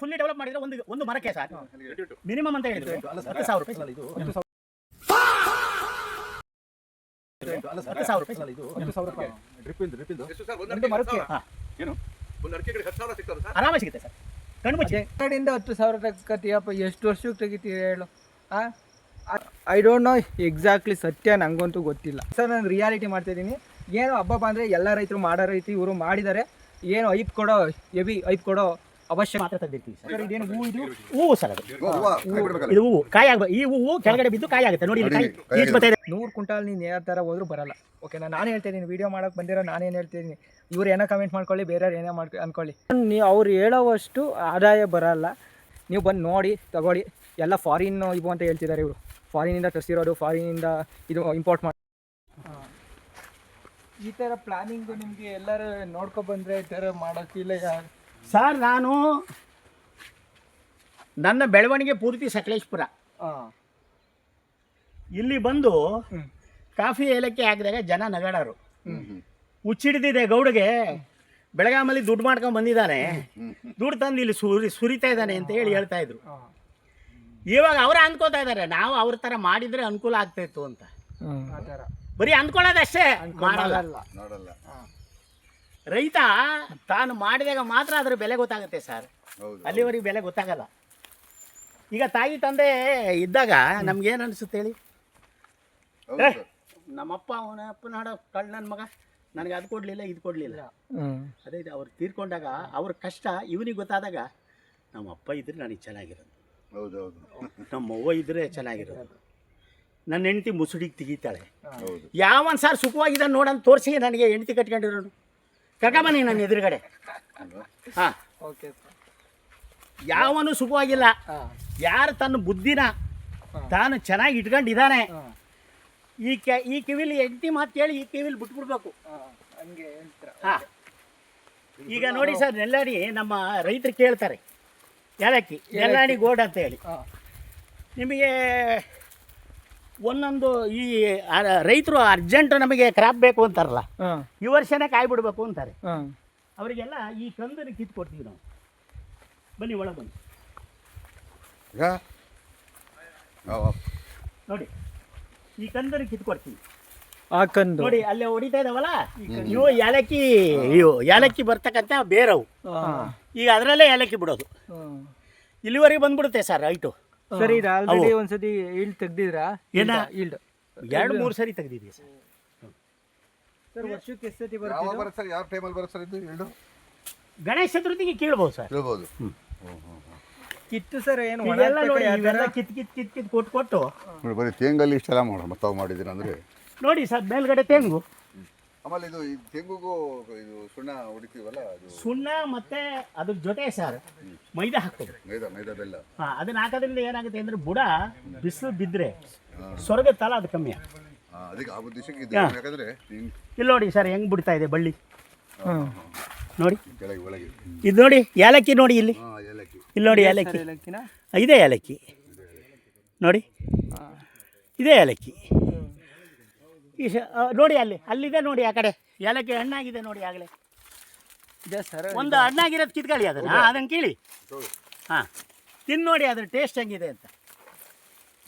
Fully develop ಮಾಡಿದ್ರೆ ಒಂದು ಮರಕ್ಕೆ ಸರ್ ಮಿನಿಮಮ್ ಅಂತ ಹೇಳಿದ್ರು 10,000 ರೂಪಾಯಿ ಇದು 10,000 ರೂಪಾಯಿ ಇದು 10,000 ರೂಪಾಯಿ ಒಂದು ಮರಕ್ಕೆ ಆರಾಮ ಸಿಗುತ್ತೆ ಸರ್ ಕಣ್ಣು ಮುಚ್ಚಿ ಕಡೆಯಿಂದ 10,000 ತಗತೀಯಪ್ಪ ಎಷ್ಟು ವರ್ಷಕ್ಕೆ ತೆಗಿತೀಯ ಹೇಳು ಐ ಡೋಂಟ್ ನೋ ಎಕ್ಸಾಕ್ಟ್ಲಿ ಸತ್ಯ ನಂಗಂತೂ ಗೊತ್ತಿಲ್ಲ ಸರ್ ನಾನು ರಿಯಾಲಿಟಿ ಮಾಡ್ತಾಯಿದ್ದೀನಿ ಏನು ಹಬ್ಬ ಬಂದರೆ ಎಲ್ಲ ರೈತರು ಮಾಡೋ ರೀತಿ ಇವರು ಮಾಡಿದ್ದಾರೆ ಏನು ಐಪ್ ಕೊಡೋ ಕೊಡೋ ಅವಶ್ಯ ಮಾತ್ರ ತೆಗೆದಿರ್ತೀವಿ ಸರ್ ಇದೇನು ಹೂವು ಇದು ಹೂವು ಸರ್ ಅದು ಇದು ಹೂವು ಕಾಯಿ ಆಗ್ಬೇಕು ಈ ಹೂವು ಕೆಳಗಡೆ ಬಿದ್ದು ಕಾಯಿ ಆಗುತ್ತೆ ನೋಡಿ 100 ಕ್ವಿಂಟಾಲ್ ನೀನು ಯಾವ ಥರ ಹೋದ್ರೂ ಬರಲ್ಲ ಓಕೆನಾ ನಾನು ಹೇಳ್ತಿದ್ದೀನಿ ವೀಡಿಯೋ ಮಾಡೋಕೆ ಬಂದಿರೋ ನಾನೇನು ಹೇಳ್ತಿದ್ದೀನಿ ಇವ್ರು ಏನೋ ಕಮೆಂಟ್ ಮಾಡ್ಕೊಳ್ಳಿ ಬೇರೆಯವ್ರು ಏನೋ ಅನ್ಕೊಳ್ಳಿ ನೀವು ಅವ್ರು ಹೇಳೋವಷ್ಟು ಆದಾಯ ಬರಲ್ಲ ನೀವು ಬಂದು ನೋಡಿ ತಗೊಳ್ಳಿ ಎಲ್ಲ ಫಾರಿನ್ ಇವು ಅಂತ ಹೇಳ್ತಿದ್ದಾರೆ ಇವರು ಫಾರಿನಿಂದ ತರಿಸಿರೋದು ಫಾರಿನಿಂದ ಇದು ಇಂಪೋರ್ಟ್ ಮಾಡಿ ಈ ಥರ ಪ್ಲಾನಿಂಗು ನಿಮಗೆ ಎಲ್ಲರೂ ನೋಡ್ಕೊಬಂದರೆ ಈ ಥರ ಮಾಡೋಕ್ಕಿಲ್ಲ ಯಾರು ಸರ್ ನಾನು ನನ್ನ ಬೆಳವಣಿಗೆ ಪೂರ್ತಿ ಸಕಲೇಶ್ಪುರ ಇಲ್ಲಿ ಬಂದು ಕಾಫಿ ಏಲಕ್ಕಿ ಹಾಕಿದಾಗ ಜನ ನಗಾಡೋರು ಹುಚ್ಚಿಡ್ದಿದೆ ಗೌಡ್ಗೆ ಬೆಳಗಾಮಲ್ಲಿ ದುಡ್ಡು ಮಾಡ್ಕೊಂಡು ಬಂದಿದ್ದಾನೆ ದುಡ್ಡು ತಂದು ಇಲ್ಲಿ ಸುರಿತಾ ಇದ್ದಾನೆ ಅಂತ ಹೇಳಿ ಹೇಳ್ತಾ ಇದ್ರು ಇವಾಗ ಅವರೇ ಅಂದ್ಕೋತಾ ಇದ್ದಾರೆ ನಾವು ಅವ್ರ ಥರ ಮಾಡಿದರೆ ಅನುಕೂಲ ಆಗ್ತಾಯಿತ್ತು ಅಂತ ಬರೀ ಅಂದ್ಕೊಳ್ಳೋದಷ್ಟೇ ಮಾಡಲ್ಲ ರೈತ ತಾನು ಮಾಡಿದಾಗ ಮಾತ್ರ ಅದ್ರ ಬೆಲೆ ಗೊತ್ತಾಗುತ್ತೆ ಸರ್ ಅಲ್ಲಿವರೆಗೆ ಬೆಲೆ ಗೊತ್ತಾಗಲ್ಲ ಈಗ ತಾಯಿ ತಂದೆ ಇದ್ದಾಗ ನಮ್ಗೇನು ಅನಿಸುತ್ತೆ ಹೇಳಿ ನಮ್ಮಪ್ಪ ಅವನ ಅಪ್ಪನ ಹಾಡೋ ಕಳ್ಳ ನನ್ನ ಮಗ ನನಗೆ ಅದು ಕೊಡಲಿಲ್ಲ ಇದು ಕೊಡಲಿಲ್ಲ ಅದೇ ಅವ್ರು ತೀರ್ಕೊಂಡಾಗ ಅವ್ರ ಕಷ್ಟ ಇವನಿಗೆ ಗೊತ್ತಾದಾಗ ನಮ್ಮ ಅಪ್ಪ ಇದ್ರೆ ನನಗೆ ಚೆನ್ನಾಗಿರೋದು ನಮ್ಮ ಅವ್ವ ಇದ್ರೆ ಚೆನ್ನಾಗಿರೋದು ನನ್ನ ಹೆಂಡತಿ ಮುಸುಡಿಗೆ ತೆಗಿತಾಳೆ ಯಾವನ್ ಸರ್ ಸುಖವಾಗಿದ್ದಾನೆ ನೋಡಂತ ತೋರಿಸಿ ನನಗೆ ಹೆಂಡತಿ ಕಟ್ಕೊಂಡಿರೋನು ಕರ್ಕೊಂಬನ್ನಿ ನನ್ನ ಎದುರುಗಡೆ ಹಾಂ ಯಾವನು ಸುಖವಾಗಿಲ್ಲ ಯಾರು ತನ್ನ ಬುದ್ಧಿನ ತಾನು ಚೆನ್ನಾಗಿ ಇಟ್ಕೊಂಡಿದ್ದಾನೆ ಈ ಕಿವಿಲಿ ಹೆಂಡತಿ ಮಾತು ಕೇಳಿ ಈ ಕಿವಿಲಿ ಬಿಟ್ಬಿಡ್ಬೇಕು ಹಾಂ ಈಗ ನೋಡಿ ಸರ್ ನೆಲ್ಲಾಡಿ ನಮ್ಮ ರೈತರು ಕೇಳ್ತಾರೆ ಏಲಕ್ಕಿ ನೆಲ್ಲಾಡಿ ಗೋಲ್ಡ್ ಅಂತ ಹೇಳಿ ನಿಮಗೆ ಒಂದೊಂದು ಈ ರೈತರು ಅರ್ಜೆಂಟ್ ನಮಗೆ ಕ್ರಾಪ್ ಬೇಕು ಅಂತಾರಲ್ಲ ಈ ವರ್ಷನೇ ಕಾಯಿ ಬಿಡಬೇಕು ಅಂತಾರೆ ಅವರಿಗೆಲ್ಲ ಈ ಕಂದನ್ನು ಕಿತ್ಕೊಡ್ತೀವಿ ನಾವು ಬನ್ನಿ ಒಳಗೆ ಬನ್ನಿ ನೋಡಿ ಈ ಕಂದನ್ನು ಕಿತ್ಕೊಡ್ತೀವಿ ನೋಡಿ ಅಲ್ಲೇ ಹೊಡಿತಾ ಇದಾವಲ್ಲ ಇವು ಏಲಕ್ಕಿ ಬರ್ತಕ್ಕಂಥ ಬೇರವು ಈಗ ಅದರಲ್ಲೇ ಏಲಕ್ಕಿ ಬಿಡೋದು ಇಲ್ಲಿವರೆಗೆ ಬಂದ್ಬಿಡುತ್ತೆ ಸರ್ ಹೈಟು ಸರ್ ಇದು ಆಲ್ರೆಡಿ ಒಂದ್ಸತಿ ಈಲ್ಡ್ ತೆಗ್ದಿದ್ರಾ ಏನ ಈಲ್ಡ್ 2-3 ಸರಿ ತೆಗ್ದಿದ್ದೀವಿ ಸರ್ ಸರ್ ವರ್ಷಕ್ಕೆ ಎಷ್ಟು ಸತಿ ಬರುತ್ತೆ ಸರ್ ಯಾವ ಟೈಮಲ್ಲಿ ಬರುತ್ತೆ ಸರ್ ಇದು ಈಲ್ಡ್ ಗಣೇಶ ಚತುರ್ಥಿಗೆ ಕೇಳ್ಬೋದು ಸರ್ ಕೇಳ್ಬೋದು ಕಿತ್ತು ಸರ್ ಏನು ಇವೆಲ್ಲ ನೋಡಿ ಇವೆಲ್ಲ ಕಿತ್ ಕೊಟ್ಟು ಬರೀ ತೇಂಗಲ್ಲಿ ಇಷ್ಟೆಲ್ಲ ಮತ್ತಾವು ಮಾಡಿದ್ದೀರ ಅಂದರೆ ನೋಡಿ ಸರ್ ಮೇಲ್ಗಡೆ ತೆಂಗು ಆಮೇಲೆ ಇದು ತೆಂಗುಗೂ ಇದು ಸುಣ್ಣ ಹೊಡಿತೀವಲ್ಲ ಅದು ಸುಣ್ಣ ಮತ್ತೆ ಅದ್ರ ಜೊತೆ ಸರ್ ಮೈದಾ ಹಾಕ್ತದೆ ಮೈದಾ ಬೆಲ್ಲ ಹಾಂ ಅದನ್ನ ಹಾಕೋದ್ರಿಂದ ಏನಾಗುತ್ತೆ ಅಂದರೆ ಬುಡ ಬಿಸಿಲು ಬಿದ್ದರೆ ಸ್ವರ್ಗತ್ತಲ್ಲ ಅದು ಕಮ್ಮಿ ಅದಕ್ಕೆ ಆ ಉದ್ದೇಶಕ್ಕೆ ಇದು ಯಾಕಂದರೆ ಇಲ್ಲಿ ನೋಡಿ ಸರ್ ಹೆಂಗೆ ಬಿಡ್ತಾ ಇದೆ ಬಳ್ಳಿ ನೋಡಿ ಕೆಳಗೆ ಒಳಗೆ ಇದು ನೋಡಿ ಏಲಕ್ಕಿ ನೋಡಿ ಇಲ್ಲಿ ಇಲ್ಲಿ ನೋಡಿ ಏಲಕ್ಕಿ ಇದೇ ಏಲಕ್ಕಿ ನೋಡಿ ಇದೇ ಏಲಕ್ಕಿ ಈ ನೋಡಿ ಅಲ್ಲಿದೆ ನೋಡಿ ಆ ಕಡೆ ಏಲಕ್ಕಿ ಹಣ್ಣಾಗಿದೆ ನೋಡಿ ಆಗಲೇ ಒಂದು ಹಣ್ಣಾಗಿರೋದು ಕಿತ್ಕೊಳ್ಳಿ ಅದನ್ನು ಕೇಳಿ ಹಾಂ ತಿನ್ನು ನೋಡಿ ಅದ್ರ ಟೇಸ್ಟ್ ಹೆಂಗಿದೆ ಅಂತ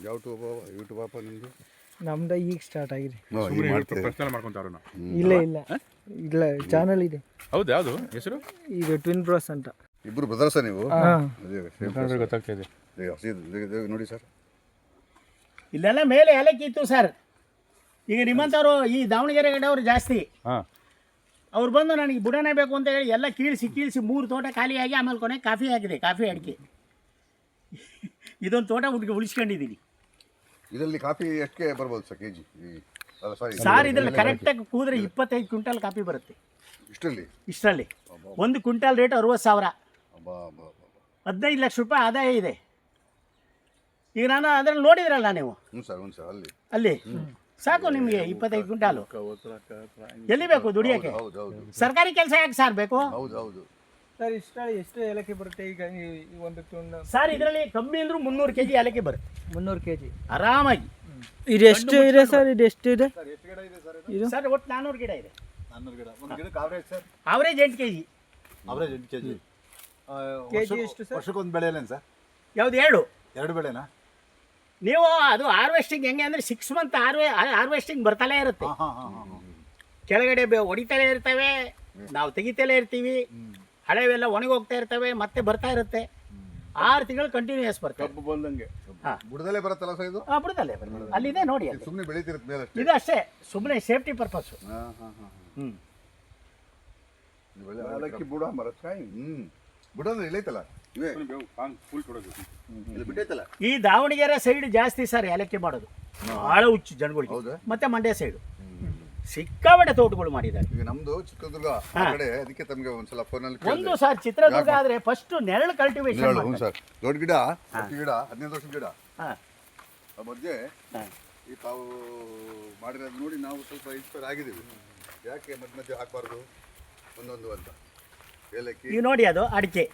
ಯೂಟ್ಯೂಬ್ ಅಪ್ಪ ನಿಮ್ಮದು ನಮ್ದು ಈಗ ಸ್ಟಾರ್ಟ್ ಆಗಿದೆ ಇಲ್ಲ ಇಲ್ಲ ಚಾನಲ್ ಇದೆ ಹೌದು ಯಾವುದು ಹೆಸರು ಇದು ಟ್ವಿನ್ ಬ್ರೋಸ್ ಅಂತ ಇಬ್ಬರು ಬ್ರದರ್ಸ ನೀವು ಗೊತ್ತಾಗ್ತಾ ಇದೆ ನೋಡಿ ಸರ್ ಇಲ್ಲೆಲ್ಲ ಮೇಲೆ ಏಲಕ್ಕಿ ಇತ್ತು ಸರ್ ಈಗ ನಿಮ್ಮಂಥವ್ರು ಈ ದಾವಣಗೆರೆ ಕಡೆಯವರು ಜಾಸ್ತಿ ಅವ್ರು ಬಂದು ನನಗೆ ಬುಡನೇ ಬೇಕು ಅಂತ ಹೇಳಿ ಎಲ್ಲ ಕೀಳಿಸಿ 3 ತೋಟ ಖಾಲಿಯಾಗಿ ಆಮೇಲೆ ಕೊನೆಗೆ ಕಾಫಿ ಹಾಕಿದೆ ಕಾಫಿ ಅಡಿಕೆ ಇದೊಂದು ತೋಟ ಉಳಿಸ್ಕೊಂಡಿದ್ದೀನಿ ಇದರಲ್ಲಿ ಕಾಫಿ ಎಷ್ಟಕ್ಕೆ ಬರ್ಬೋದು ಸರ್ ಕೆಜಿ ಸಾರ್ ಇದರಲ್ಲಿ ಕರೆಕ್ಟಾಗಿ ಕೂದ್ರೆ 25 ಕ್ವಿಂಟಲ್ ಕಾಫಿ ಬರುತ್ತೆ ಇಷ್ಟರಲ್ಲಿ 1 ಕ್ವಿಂಟಲ್ ರೇಟ್ 60,000 15 ಲಕ್ಷ ರೂಪಾಯಿ ಆದಾಯ ಇದೆ ಈಗ ನಾನು ಅದರಲ್ಲಿ ನೋಡಿದ್ರಲ್ಲ ನೀವು ಅಲ್ಲಿ ಸಾಕು ನಿಮಗೆ 25 ಕ್ವಿಂಟಾಲು ಎಲ್ಲಿ ಬೇಕು ದುಡಿಯೋಕ್ಕೆ ಸರ್ಕಾರಿ ಕೆಲಸ ಯಾಕೆ ಸರ್ ಬೇಕು ಸರ್ ಎಷ್ಟು ಏಲಕ್ಕಿ ಬರುತ್ತೆ ಈಗ ಒಂದು ಸರ್ ಇದರಲ್ಲಿ ಕಮ್ಮಿ ಅಂದ್ರೂ 300 kg ಏಲಕ್ಕಿ ಬರುತ್ತೆ 300 kg ಆರಾಮಾಗಿ ಇದು ಎಷ್ಟು ಇದೆ ಸರ್ ಇದು ಎಷ್ಟು ಇದೆ ಸರ್ ಒಟ್ಟು 400 ಗಿಡ ಇದೆ 400 ಗಿಡ ಒಂದು ಗಿಡಕ್ಕೆ average sir average 8 kg KG ಎಷ್ಟು ಸರ್? ವರ್ಷಕ್ಕೊಂದು ಬೆಳೆಯಲ್ಲ ಸರ್? ಯಾವ್ದು 2 ಬೆಳೆನಾ? ನೀವು ಅದು ಹಾರ್ವೆಸ್ಟಿಂಗ್ ಹೆಂಗೆ ಅಂದರೆ 6 ಮಂತ್ ಹಾರ್ವೆಸ್ಟಿಂಗ್ ಬರ್ತಾಲೇ ಇರುತ್ತೆ. ಕೆಳಗಡೆ ಹೊಡಿತಾನೆ ಇರ್ತವೆ, ನಾವು ತೆಗಿತಲೇ ಇರ್ತೀವಿ, ಹಳೆವೆಲ್ಲ ಒಣಗೋಗ್ತಾ ಇರ್ತವೆ, ಮತ್ತೆ ಬರ್ತಾ ಇರುತ್ತೆ. 6 ತಿಂಗಳು ಕಂಟಿನ್ಯೂಸ್ ಬರ್ತವೆ. ಕಬ್ಬು ಬಂದಂಗೆ ಬುಡದಲ್ಲೇ ಬರುತ್ತಲ್ಲ ಸರ್ ಇದು? ಬಿಡುದಲ್ಲೇ ಅಲ್ಲಿದೆ ನೋಡಿ, ಅಲ್ಲಿ ಸುಮ್ಮನೆ ಬೆಳೀತಿರುತ್ತೆ ಮೇಲೆ ಅಷ್ಟೇ. ಇದು ಅಷ್ಟೇ ಸುಮ್ಮನೆ ಸೇಫ್ಟಿ ಪರ್ಪಸ್. ಅದಕ್ಕೆ ಬುಡ ಮರಕಾಯಿ ಬುಡದ ಇಲ್ಲೈತಲ್ಲ ಇವೇ ಬಿಟ್ಟೈತಲ್ಲ. ಈ ದಾವಣಗೆರೆ ಸೈಡ್ ಜಾಸ್ತಿ ಸರ್ ಏಲಕ್ಕಿ ಮಾಡೋದು, ಬಹಳ ಹುಚ್ಚು ಜನಗಳಿಗೆ. ಮತ್ತೆ ಮಂಡ್ಯ ಸೈಡು ಸಿಕ್ಕಾಪಟ್ಟೆ ತೋಟಗಳು ಮಾಡಿದ್ದಾರೆ. ಈಗ ನಮ್ದು ಚಿತ್ರದುರ್ಗ ಆ ಕಡೆ, ಅದಕ್ಕೆ ತಮಗೆ ಒಂದ್ಸಲ ಫೋನಲ್ಲಿ ಒಂದು ಸರ್ ಚಿತ್ರದುರ್ಗ ಆದ್ರೆ ಫಸ್ಟ್ ನೆರಳು ಕಲ್ಟಿವೇಶನ್ ಸರ್. ದೊಡ್ಡ ಗಿಡ 15 ವರ್ಷದ ಗಿಡ ಆ ಮಧ್ಯೆ ಈ ತಾವು ಮಾಡಿರೋದು ನೋಡಿ ನಾವು ಸ್ವಲ್ಪ ಇನ್ಸ್ಪೈರ್ ಆಗಿದ್ದೀವಿ. ಯಾಕೆ ಮಧ್ಯೆ ಹಾಕಬಾರ್ದು ಒಂದೊಂದು ಅಂತ ಏಲಕ್ಕಿ. ನೀವು ನೋಡಿ, ಅದು ಅಡಿಕೆ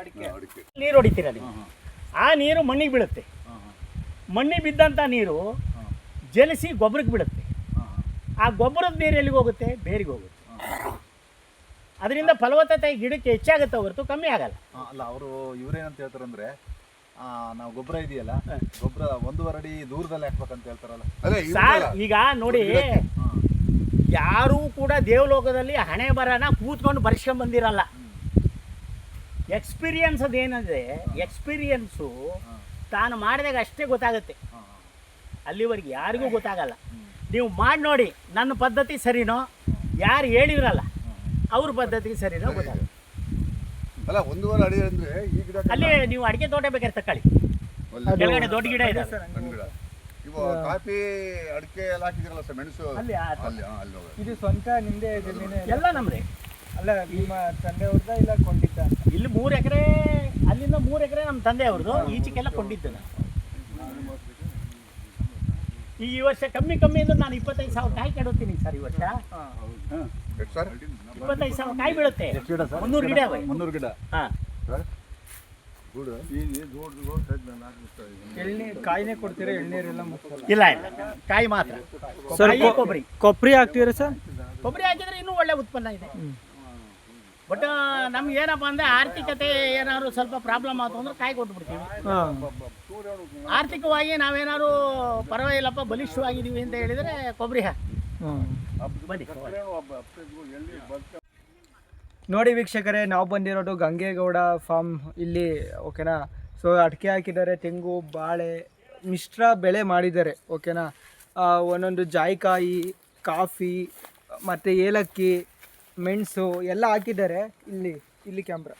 ಅಡಿಕೆ ನೀರು ಹೊಡಿತೀರ ನೀವು, ಆ ನೀರು ಮಣ್ಣಿಗೆ ಬೀಳುತ್ತೆ. ಮಣ್ಣಿಗೆ ಬಿದ್ದಂಥ ನೀರು ಜಲಿಸಿ ಗೊಬ್ಬರಕ್ಕೆ ಬೀಳುತ್ತೆ. ಆ ಗೊಬ್ಬರದ ನೀರು ಎಲ್ಲಿಗೆ ಹೋಗುತ್ತೆ? ಬೇರಿಗೆ ಹೋಗುತ್ತೆ. ಅದರಿಂದ ಫಲವತ್ತತೆ ಗಿಡಕ್ಕೆ ಹೆಚ್ಚಾಗುತ್ತೆ ಹೊರತು ಕಮ್ಮಿ ಆಗಲ್ಲ. ಅಲ್ಲ, ಅವರು ಇವ್ರೇನಂತ ಹೇಳ್ತಾರಂದ್ರೆ ನಾವು ಗೊಬ್ಬರ ಇದೆಯಲ್ಲ, ಗೊಬ್ಬರ 1.5 ಅಡಿ ದೂರದಲ್ಲಿ ಹಾಕ್ಬೇಕಂತ ಹೇಳ್ತಾರಲ್ಲ. ಸಾರ್ ಈಗ ನೋಡಿ, ಯಾರೂ ಕೂಡ ದೇವಲೋಕದಲ್ಲಿ ಹಣೆ ಬರನ ಕೂತ್ಕೊಂಡು ಬರ್ಸ್ಕೊಂಡ್ ಬಂದಿರಲ್ಲ. ಎಕ್ಸ್ಪೀರಿಯನ್ಸ್ ಅದೇನಂದ್ರೆ, ಎಕ್ಸ್ಪೀರಿಯನ್ಸು ತಾನು ಮಾಡಿದಾಗ ಅಷ್ಟೇ ಗೊತ್ತಾಗುತ್ತೆ, ಅಲ್ಲಿವರೆಗೆ ಯಾರಿಗೂ ಗೊತ್ತಾಗಲ್ಲ. ನೀವು ಮಾಡಿ ನೋಡಿ, ನನ್ನ ಪದ್ಧತಿ ಸರಿನೋ, ಯಾರು ಹೇಳಿದ್ರಲ್ಲ ಅವ್ರ ಪದ್ಧತಿ ಸರಿನೋ ಗೊತ್ತಾಗುತ್ತೆ. ಅಲ್ಲ 1.5 ಅಡಿ ಅಂದ್ರೆ ಈ ಗಿಡ ಅಲ್ಲಿ ನೀವು ಅಡಿಕೆ ತೋಟ ಬೇಕಾದ್ರೆ ತಕೊಳ್ಳಿ, ಕೆಳಗಡೆ ದೊಡ್ಡ ಗಿಡ ಇದೆ. ಇವು ಕಾಫಿ ಅಡಿಕೆ ಎಲ್ಲ ಹಾಕಿದಿರಲ್ಲ ಸರ್, ಮೆಣಸು ಅಲ್ಲಿ ಅಲ್ಲಿ ಇದು ಸ್ವಂತ ನಿಮ್ದೇ ಜಮೀನು ಎಲ್ಲ ನಮ್ರೆ. ಅಲ್ಲ, ನಿಮ್ಮ ತಂದೆಯವ್ರದ ಇಲ್ಲ ಕೊಂಡಿದ್ದ? ಇಲ್ಲಿ 3 ಎಕರೆ, ಅಲ್ಲಿಂದ 3 ಎಕರೆ ನಮ್ಮ ತಂದೆ ಅವ್ರದ್ದು, ಈಚೆಗೆಲ್ಲ ಕೊಂಡಿದ್ದು ನಾನು. ಈ ವರ್ಷ ಕಮ್ಮಿ ಅಂದ್ರೆ ನಾನು 25,000 ಕಾಯಿ ಕೆಡುತ್ತೀನಿ ಸರ್. ಈ ವರ್ಷ 25,000 ಕಾಯಿ ಬೀಳುತ್ತೆ. 300 ಗಿಡ. 300 ಗಿಡ. ಹಾಂ, ಎಳ್ನೀರು ಕಾಯಿನೇ ಕೊಡ್ತೀರಾ? ಎಳ್ನೀರೆಲ್ಲ ಇಲ್ಲ ಇಲ್ಲ, ಕಾಯಿ ಮಾತ್ರ. ಸರ್, ಕೊಬ್ಬರಿ ಕೊಬ್ಬರಿ ಹಾಕ್ತೀರಾ ಸರ್? ಕೊಬ್ಬರಿ ಹಾಕಿದ್ರೆ ಇನ್ನೂ ಒಳ್ಳೆ ಉತ್ಪನ್ನ ಇದೆ. ಬಟ್ ನಮ್ಗೆ ಏನಪ್ಪ ಅಂದರೆ ಆರ್ಥಿಕತೆ ಏನಾದ್ರು ಸ್ವಲ್ಪ ಪ್ರಾಬ್ಲಮ್ ಆಯ್ತು ಅಂದ್ರೆ ಕಾಯಿ ಕೊಟ್ಬಿಡ್ತೀವಿ. ಆರ್ಥಿಕವಾಗಿ ನಾವೇನಾದ್ರು ಪರವಾಗಿಲ್ಲಪ್ಪ ಬಲಿಷ್ಠವಾಗಿದ್ದೀವಿ ಅಂತ ಹೇಳಿದರೆ ಕೊಬ್ಬರಿ ಬನ್ನಿ. ನೋಡಿ ವೀಕ್ಷಕರೇ, ನಾವು ಬಂದಿರೋದು ಗಂಗೇಗೌಡ ಫಾರ್ಮ್ ಇಲ್ಲಿ, ಓಕೆನಾ. ಸೊ ಅಡಿಕೆ ಹಾಕಿದ್ದಾರೆ, ತೆಂಗು, ಬಾಳೆ, ಮಿಶ್ರ ಬೆಳೆ ಮಾಡಿದ್ದಾರೆ, ಓಕೆನಾ. ಒಂದೊಂದು ಜಾಯಿಕಾಯಿ, ಕಾಫಿ ಮತ್ತು ಏಲಕ್ಕಿ, ಮೆಣಸು ಎಲ್ಲ ಹಾಕಿದ್ದಾರೆ. ಇಲ್ಲಿ ಕ್ಯಾಮ್ರಾ,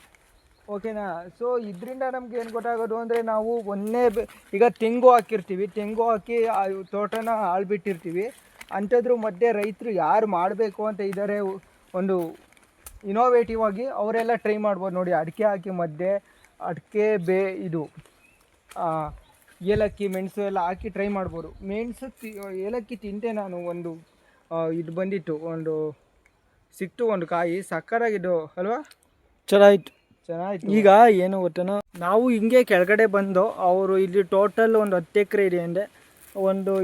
ಓಕೆನಾ. ಸೊ ಇದರಿಂದ ನಮ್ಗೆ ಏನು ಗೊತ್ತಾಗೋದು ಅಂದರೆ, ನಾವು ಈಗ ತೆಂಗು ಹಾಕಿರ್ತೀವಿ, ತೆಂಗು ಹಾಕಿ ತೋಟನ ಆಳ್ಬಿಟ್ಟಿರ್ತೀವಿ. ಅಂಥದ್ರ ಮಧ್ಯೆ ರೈತರು ಯಾರು ಮಾಡಬೇಕು ಅಂತ ಇದ್ದಾರೆ, ಒಂದು ಇನೋವೇಟಿವ್ ಆಗಿ ಅವರೆಲ್ಲ ಟ್ರೈ ಮಾಡ್ಬೋದು ನೋಡಿ. ಅಡಿಕೆ ಹಾಕಿ ಮಧ್ಯೆ ಅಡಿಕೆ ಇದು ಏಲಕ್ಕಿ, ಮೆಣಸು ಎಲ್ಲ ಹಾಕಿ ಟ್ರೈ ಮಾಡ್ಬೋದು. ಮೆಣಸು ಏಲಕ್ಕಿ ತಿಂತೆ ನಾನು. ಒಂದು ಇದು ಬಂದಿತ್ತು, ಸಿಕ್ತು ಒಂದು ಕಾಯಿ, ಸಕ್ಕತ್ತಾಗಿದ್ದು ಅಲ್ವಾ? ಚೆನ್ನಾಗಿತ್ತು. ಈಗ ಏನು ಗೊತ್ತೇನೋ, ನಾವು ಹಿಂಗೆ ಕೆಳಗಡೆ ಬಂದು ಅವರು ಇಲ್ಲಿ ಟೋಟಲ್ ಒಂದು 10 ಎಕರೆ ಇದೆ ಅಂದರೆ,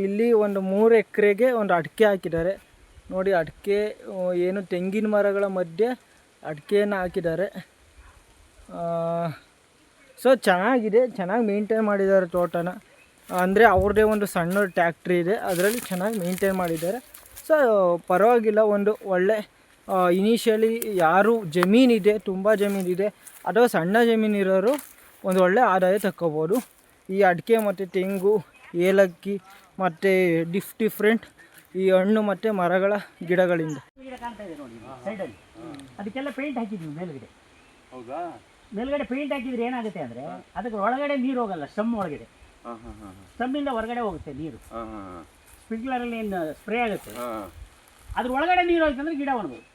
ಇಲ್ಲಿ 3 ಎಕರೆಗೆ ಒಂದು ಅಡಿಕೆ ಹಾಕಿದ್ದಾರೆ ನೋಡಿ. ಅಡಿಕೆ ಏನು ತೆಂಗಿನ ಮರಗಳ ಮಧ್ಯೆ ಅಡಿಕೆಯನ್ನು ಹಾಕಿದ್ದಾರೆ. ಸೊ ಚೆನ್ನಾಗಿದೆ, ಚೆನ್ನಾಗಿ ಮೇಂಟೈನ್ ಮಾಡಿದ್ದಾರೆ ತೋಟನ. ಅಂದರೆ ಅವ್ರದ್ದೇ ಒಂದು ಸಣ್ಣ ಟ್ಯಾಕ್ಟ್ರಿ ಇದೆ, ಅದರಲ್ಲಿ ಚೆನ್ನಾಗಿ ಮೇಂಟೈನ್ ಮಾಡಿದ್ದಾರೆ. ಸೊ ಪರವಾಗಿಲ್ಲ, ಒಂದು ಒಳ್ಳೆ ಇನಿಷಿಯಲಿ ಯಾರು ಜಮೀನಿದೆ, ತುಂಬ ಜಮೀನಿದೆ ಅಥವಾ ಸಣ್ಣ ಜಮೀನಿರೋರು ಒಂದು ಒಳ್ಳೆ ಆದಾಯ ತಕ್ಕೋಬೋದು. ಈ ಅಡಿಕೆ ಮತ್ತು ತೆಂಗು, ಏಲಕ್ಕಿ ಮತ್ತು ಡಿಫ್ರೆಂಟ್ ಈ ಹಣ್ಣು ಮತ್ತು ಮರಗಳ ಗಿಡಗಳಿಂದ. ಸೈಡಲ್ಲಿ ಅದಕ್ಕೆಲ್ಲ ಪೇಂಟ್ ಹಾಕಿದ್ವಿ ಮೇಲ್ಗಡೆ. ಹೌದಾ? ಮೇಲ್ಗಡೆ ಪೇಂಟ್ ಹಾಕಿದ್ರೆ ಏನಾಗುತ್ತೆ ಅಂದರೆ, ಅದಕ್ಕೆ ಒಳಗಡೆ ನೀರು ಹೋಗಲ್ಲ, ಸ್ಟಮ್ ಒಳಗಡೆ. ಸ್ಟಮ್ಮಿಂದ ಹೊರಗಡೆ ಹೋಗುತ್ತೆ ನೀರು, ಸ್ಪ್ರಿಂಕ್ಲರಲ್ಲಿ ಏನು ಸ್ಪ್ರೇ ಆಗುತ್ತೆ, ಅದ್ರ ಒಳಗಡೆ ನೀರು ಹೋಯ್ತು ಅಂದರೆ ಗಿಡ ಒಣಗೋದು.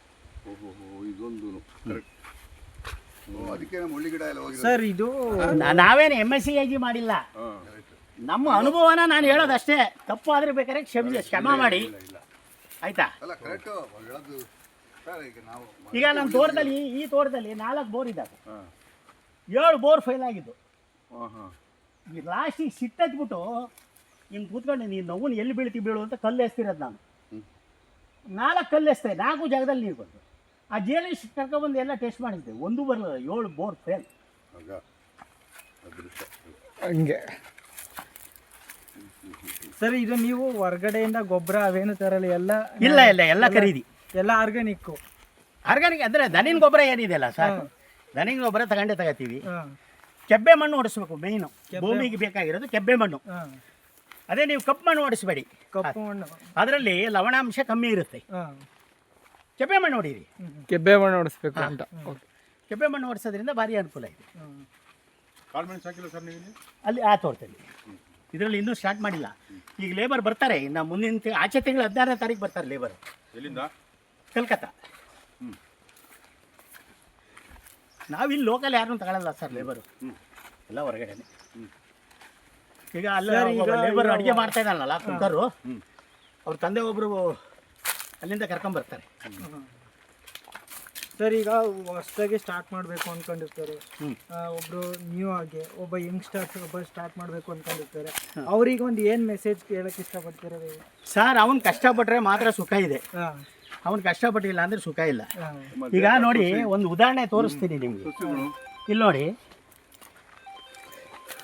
ಸರ್ ಇದು ನಾವೇನು MSc ಮಾಡಿಲ್ಲ, ನಮ್ಮ ಅನುಭವನ ನಾನು ಹೇಳೋದಷ್ಟೇ. ತಪ್ಪು ಆದರೆ ಬೇಕಾದ್ರೆ ಕ್ಷಮ ಮಾಡಿ, ಆಯ್ತಾ? ಈಗ ನಮ್ಮ ತೋಟದಲ್ಲಿ, ಈ ತೋಟದಲ್ಲಿ 4 ಬೋರ್ ಇದ್ದಾವೆ, 7 ಬೋರ್ ಫೈಲ್ ಆಗಿದ್ದು. ಈ ಲಾಸ್ಟಿಗೆ ಸಿಟ್ಟತ್ಬಿಟ್ಟು ಹಿಂಗೆ ಕೂತ್ಕೊಂಡು ನೀನು ನೋವು ಎಲ್ಲಿ ಬೀಳು ಅಂತ ಕಲ್ಲು ಎಸ್ತಿರೋದು ನಾನು. 4 ಕಲ್ಲು ಎಸ್ತೆ, 4 ಜಾಗದಲ್ಲಿ ನೀರು ಬಂತು. ಆ ಜೇಲಿ ಕರ್ಕೊಬಂದು ಎಲ್ಲ ಟೆಸ್ಟ್ ಮಾಡಿದ್ದೆ, ಒಂದು ಬರಲ್ಲ, 7 ಬೋರ್ ಫೇಲ್. ಆಗ ಅದೃಷ್ಟ. ಹಂಗೆ ಸರ್. ಇದು ನೀವು ಹೊರಗಡೆಯಿಂದ ಗೊಬ್ಬರ ಅವೇನು ತರಲ್ಲ, ಎಲ್ಲ ಇಲ್ಲ ಇಲ್ಲ ಎಲ್ಲ ಖರೀದಿ, ಎಲ್ಲ ಆರ್ಗ್ಯಾನಿಕ್ಕು. ಆರ್ಗಾನಿಕ್ ಅಂದರೆ ದನಿನ ಗೊಬ್ಬರ ಏನಿದೆಯಲ್ಲ ಸರ್, ದನಿನ ಗೊಬ್ಬರ ತಗೊಂಡಿರ್ತೀವಿ. ಕೆಬ್ಬೆ ಮಣ್ಣು ಹೊಡಿಸ್ಬೇಕು ಮೇಯ್ನು, ಭೂಮಿಗೆ ಬೇಕಾಗಿರೋದು ಕೆಬ್ಬೆ ಮಣ್ಣು. ಅದೇ ನೀವು ಕಪ್ಪು ಮಣ್ಣು ಹೊಡಿಸ್ಬೇಡಿ, ಕಪ್ಪು ಮಣ್ಣು, ಅದರಲ್ಲಿ ಲವಣಾಂಶ ಕಮ್ಮಿ ಇರುತ್ತೆ. ಕೆಬ್ಬೆ ಮಣ್ಣು ಹೊಡೀರಿ, ಕೆಬ್ಬೆ ಮಣ್ಣು ಹೊಡಿಸ್ಬೇಕು ಅಂತ. ಕೆಬ್ಬೆ ಮಣ್ಣು ಹೊಡಿಸೋದ್ರಿಂದ ಭಾರಿ ಅನುಕೂಲ ಇದೆ. ಕಾಳುಮೆಣಸು ಹಾಕಿಲ್ಲ ಸರ್ ನೀವು ಇಲ್ಲಿ? ಅಲ್ಲಿ ತೋರ್ತೇನೆ, ಇದರಲ್ಲಿ ಇನ್ನೂ ಸ್ಟಾರ್ಟ್ ಮಾಡಿಲ್ಲ. ಈಗ ಲೇಬರ್ ಬರ್ತಾರೆ, ಇನ್ನು ಮುಂದಿನ ಆಚೆ ತಿಂಗಳು 16ನೇ ತಾರೀಕು ಬರ್ತಾರೆ ಲೇಬರ್. ಎಲ್ಲಿಂದ? ಕಲ್ಕತ್ತಾ. ನಾವಿಲ್ಲಿ ಲೋಕಲ್ ಯಾರನ್ನೂ ತಗೊಳ್ಳಲ್ಲ ಸರ್ ಲೇಬರು, ಎಲ್ಲ ಹೊರಗಡೆನೆ. ಈಗ ಅಲ್ಲ ಲೇಬರ್ ಅಡುಗೆ ಮಾಡ್ತಾ ಇದ್ದಾನಲ್ಲ ಕುಕ್ಕರು, ಅವ್ರ ತಂದೆ ಒಬ್ಬರು ಅಲ್ಲಿಂದ ಕರ್ಕೊಂಬರ್ತಾರೆ. ಸರ್ ಈಗ ಹೊಸದಾಗಿ ಸ್ಟಾರ್ಟ್ ಮಾಡಬೇಕು ಅಂದ್ಕೊಂಡಿರ್ತಾರೆ, ಒಬ್ಬರು ನ್ಯೂ ಆಗಿ ಒಬ್ಬ ಯಂಗ್ಸ್ಟರ್ಸ್ ಒಬ್ಬ ಸ್ಟಾರ್ಟ್ ಮಾಡಬೇಕು ಅಂದ್ಕೊಂಡಿರ್ತಾರೆ, ಅವ್ರಿಗೆ ಒಂದು ಏನು ಮೆಸೇಜ್ ಕೇಳಕ್ಕೆ ಇಷ್ಟಪಡ್ತೀರಾ ಸರ್? ಅವ್ನು ಕಷ್ಟಪಟ್ಟರೆ ಮಾತ್ರ ಸುಖ ಇದೆ, ಅವ್ನು ಕಷ್ಟಪಟ್ಟಿಲ್ಲ ಅಂದರೆ ಸುಖ ಇಲ್ಲ. ಈಗ ನೋಡಿ, ಒಂದು ಉದಾಹರಣೆ ತೋರಿಸ್ತೀನಿ ನಿಮಗೆ. ಇಲ್ಲಿ ನೋಡಿ,